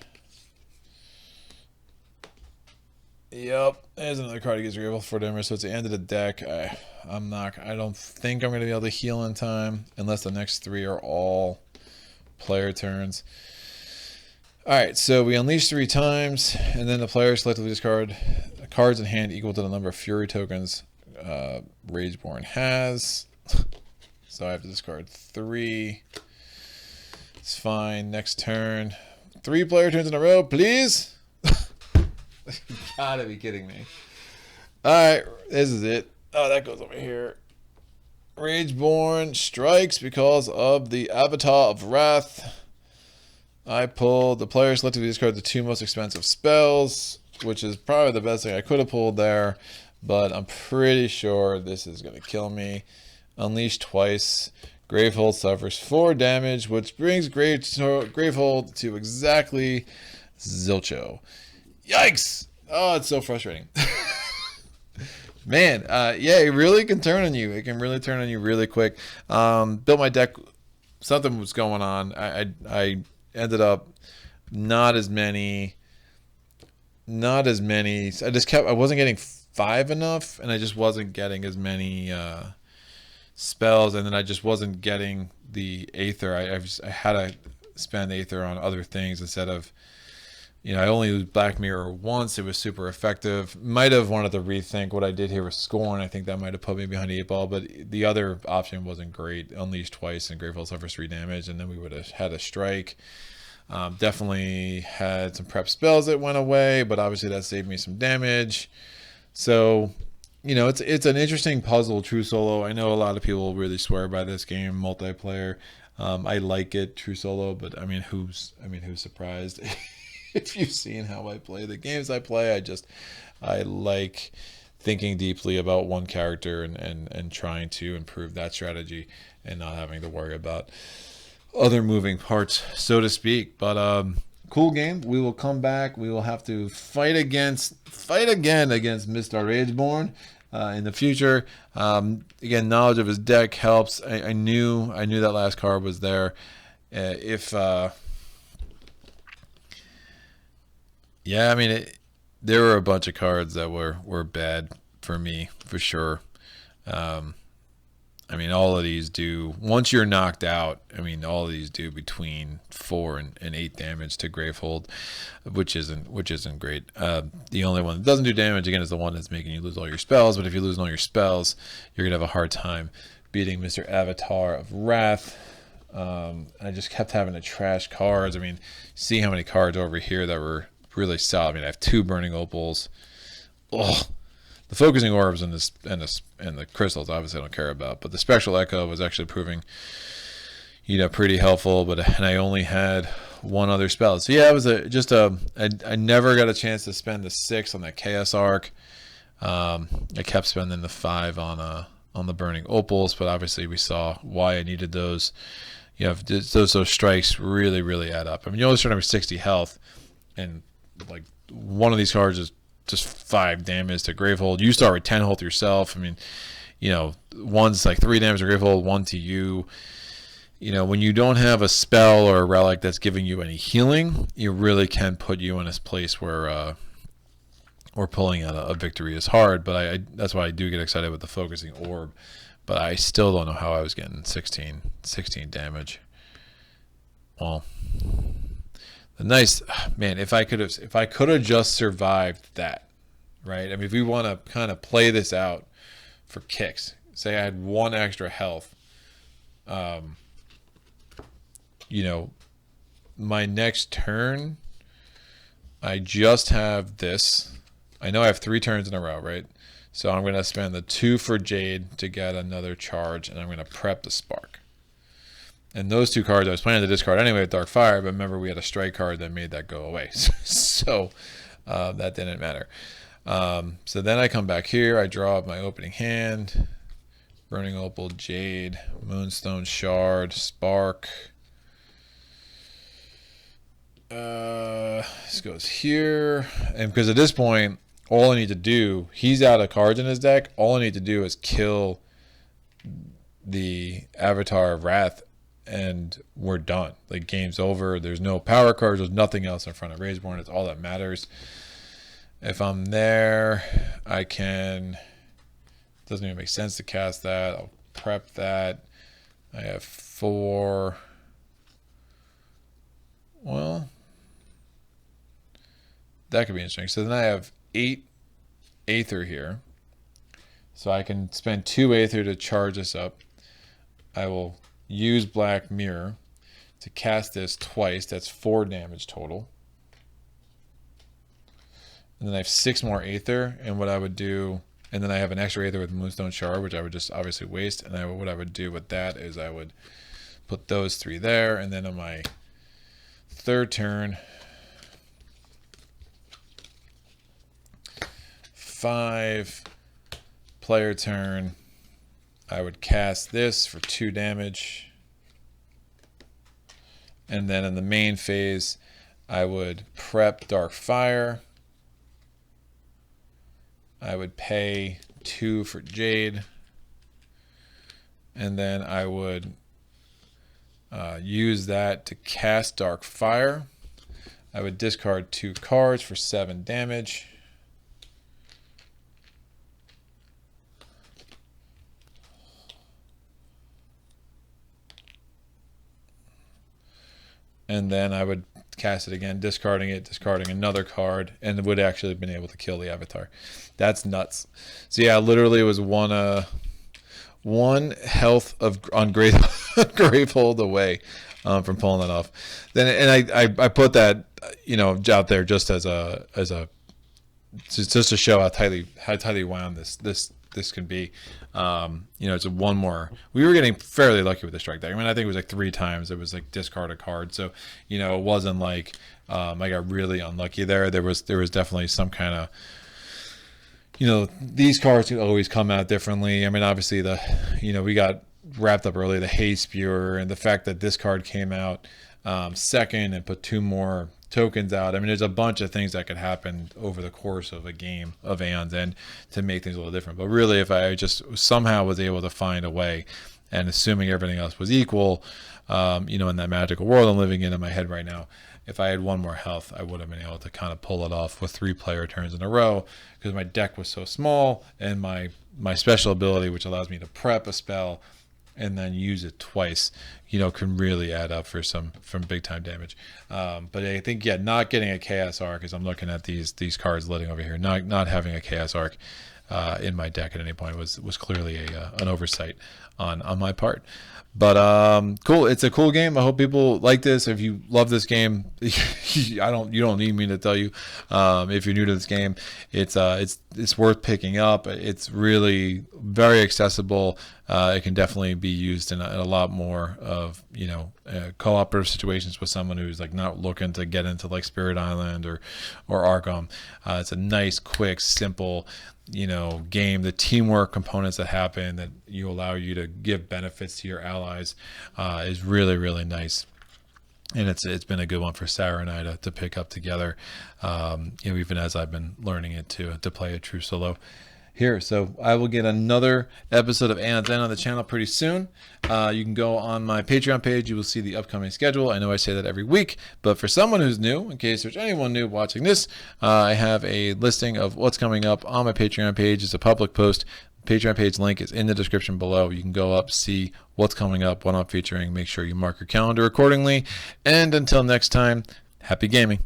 Speaker 1: Yep, there's another card that gives Graveholds 4 damage. So it's the end of the deck. I don't think I'm going to be able to heal in time unless the next 3 are all player turns. All right, so we unleash 3 times, and then the player selectively discard cards in hand equal to the number of Fury tokens Rageborne has. So I have to discard 3. It's fine. Next turn. 3 player turns in a row, please. You gotta be kidding me. Alright, this is it. Oh, that goes over here. Rageborne strikes because of the Avatar of Wrath. I pulled the player selectively discard the 2 most expensive spells, which is probably the best thing I could have pulled there, but I'm pretty sure this is going to kill me. Unleash twice. Gravehold suffers 4 damage, which brings Gravehold to exactly Zilcho. Yikes! Oh, it's so frustrating. Man, yeah, it really can turn on you. It can really turn on you really quick. Built my deck. Something was going on. I ended up not as many. I wasn't getting 5 enough, and I just wasn't getting as many spells, and then I just wasn't getting the aether. I had to spend aether on other things instead of, I only used Black Mirror once. It was super effective. Might have wanted to rethink what I did here with Scorn. I think that might have put me behind the 8 ball, but the other option wasn't great. Unleashed twice and Gravehold suffers 3 damage, and then we would have had a strike. Definitely had some prep spells that went away, but obviously that saved me some damage. So, it's an interesting puzzle, True Solo. I know a lot of people really swear by this game, multiplayer. I like it, True Solo, but who's surprised? If you've seen how I play the games I play, I like thinking deeply about one character and trying to improve that strategy and not having to worry about other moving parts, so to speak. But cool game. We will come back. We will have to fight again against Mr. Rageborne in the future. Again, knowledge of his deck helps. I knew that last card was there. There were a bunch of cards that were bad for me, for sure. All of these do, once you're knocked out, all of these do between 4 and 8 damage to Gravehold, which isn't great. The only one that doesn't do damage, again, is the one that's making you lose all your spells, but if you lose all your spells, you're going to have a hard time beating Mr. Avatar of Wrath. I just kept having to trash cards. See how many cards over here that were really solid. I have 2 burning opals. Oh, the focusing orbs and the crystals, obviously I don't care about, but the spectral echo was actually proving, pretty helpful. And I only had 1 other spell. So yeah, it was I never got a chance to spend the 6 on that chaos arc. I kept spending the 5 on the burning opals, but obviously we saw why I needed those. Those strikes really, really add up. You only start with 60 health, and like one of these cards is just 5 damage to Gravehold. You start with 10 health yourself. One's like 3 damage to Gravehold, 1 to you. When you don't have a spell or a relic that's giving you any healing, you really can put you in a place where pulling out a victory is hard. But that's why I do get excited with the focusing orb. But I still don't know how I was getting 16 damage. Well, if I could have just survived that, right? If we want to kind of play this out for kicks, say I had 1 extra health, my next turn, I just have this. I know I have 3 turns in a row, right? So I'm going to spend the 2 for Jade to get another charge, and I'm going to prep the Spark. And those 2 cards I was planning to discard anyway with Dark Fire, but remember we had a strike card that made that go away. So that didn't matter. So then I come back here, I draw up my opening hand. Burning Opal, Jade, Moonstone Shard, Spark. This goes here. And because at this point, all I need to do, he's out of cards in his deck. All I need to do is kill the Avatar of Wrath, and we're done. Like, game's over. There's no power cards. There's nothing else in front of Rageborne. It's all that matters. If I'm there, I can... Doesn't even make sense to cast that. I'll prep that. I have 4. Well, that could be interesting. So then I have 8 aether here. So I can spend 2 aether to charge this up. I will use Black Mirror to cast this twice. That's 4 damage total. And then I have 6 more aether. And what I would do... And then I have an extra aether with Moonstone Shard, which I would just obviously waste. And what I would do with that is I would put those 3 there. And then on my third turn, 5 player turn, I would cast this for 2 damage. And then in the main phase, I would prep Dark Fire. I would pay 2 for Jade, and then I would use that to cast Dark Fire. I would discard 2 cards for 7 damage. and then I would cast it again, discarding another card, and would actually have been able to kill the avatar. That's nuts. So yeah, literally it was one health on Gravehold away from pulling that off. Then and I put that out there just as a just to show how tightly wound this can be. It's a one more. We were getting fairly lucky with the strike deck. I mean, I think it was like 3 times it was like discard a card. So it wasn't like I got really unlucky there. There was definitely some kind of these cards could always come out differently. I mean, obviously we got wrapped up early, the Haze Spewer, and the fact that this card came out second and put 2 more tokens out. I mean, there's a bunch of things that could happen over the course of a game of Aeon's End to make things a little different. But really, if I just somehow was able to find a way, and assuming everything else was equal, in that magical world I'm living in my head right now, if I had 1 more health, I would have been able to kind of pull it off with 3 player turns in a row, because my deck was so small, and my special ability, which allows me to prep a spell and then use it twice, can really add up for some big time damage. But I think not getting a Chaos Arc, as I'm looking at these cards litting over here, not having a Chaos Arc in my deck at any point was clearly an oversight on my part. But cool, it's a cool game. I hope people like this. If you love this game, you don't need me to tell you. If you're new to this game, it's worth picking up. It's really very accessible. It can definitely be used in a lot more of cooperative situations with someone who's like not looking to get into like Spirit Island or Arkham. It's a nice, quick, simple game. The teamwork components that happen that allow you to give benefits to your allies is really, really nice. And it's been a good one for Sarah and I to pick up together, even as I've been learning it to play a true solo here. So I will get another episode of Aeon's End on the channel pretty soon. You can go on my Patreon page. You will see the upcoming schedule. I know I say that every week, but for someone who's new, in case there's anyone new watching this, I have a listing of what's coming up on my Patreon page. It's a public post. Patreon page link is in the description below. You can go up, see what's coming up, what I'm featuring. Make sure you mark your calendar accordingly. And until next time, happy gaming.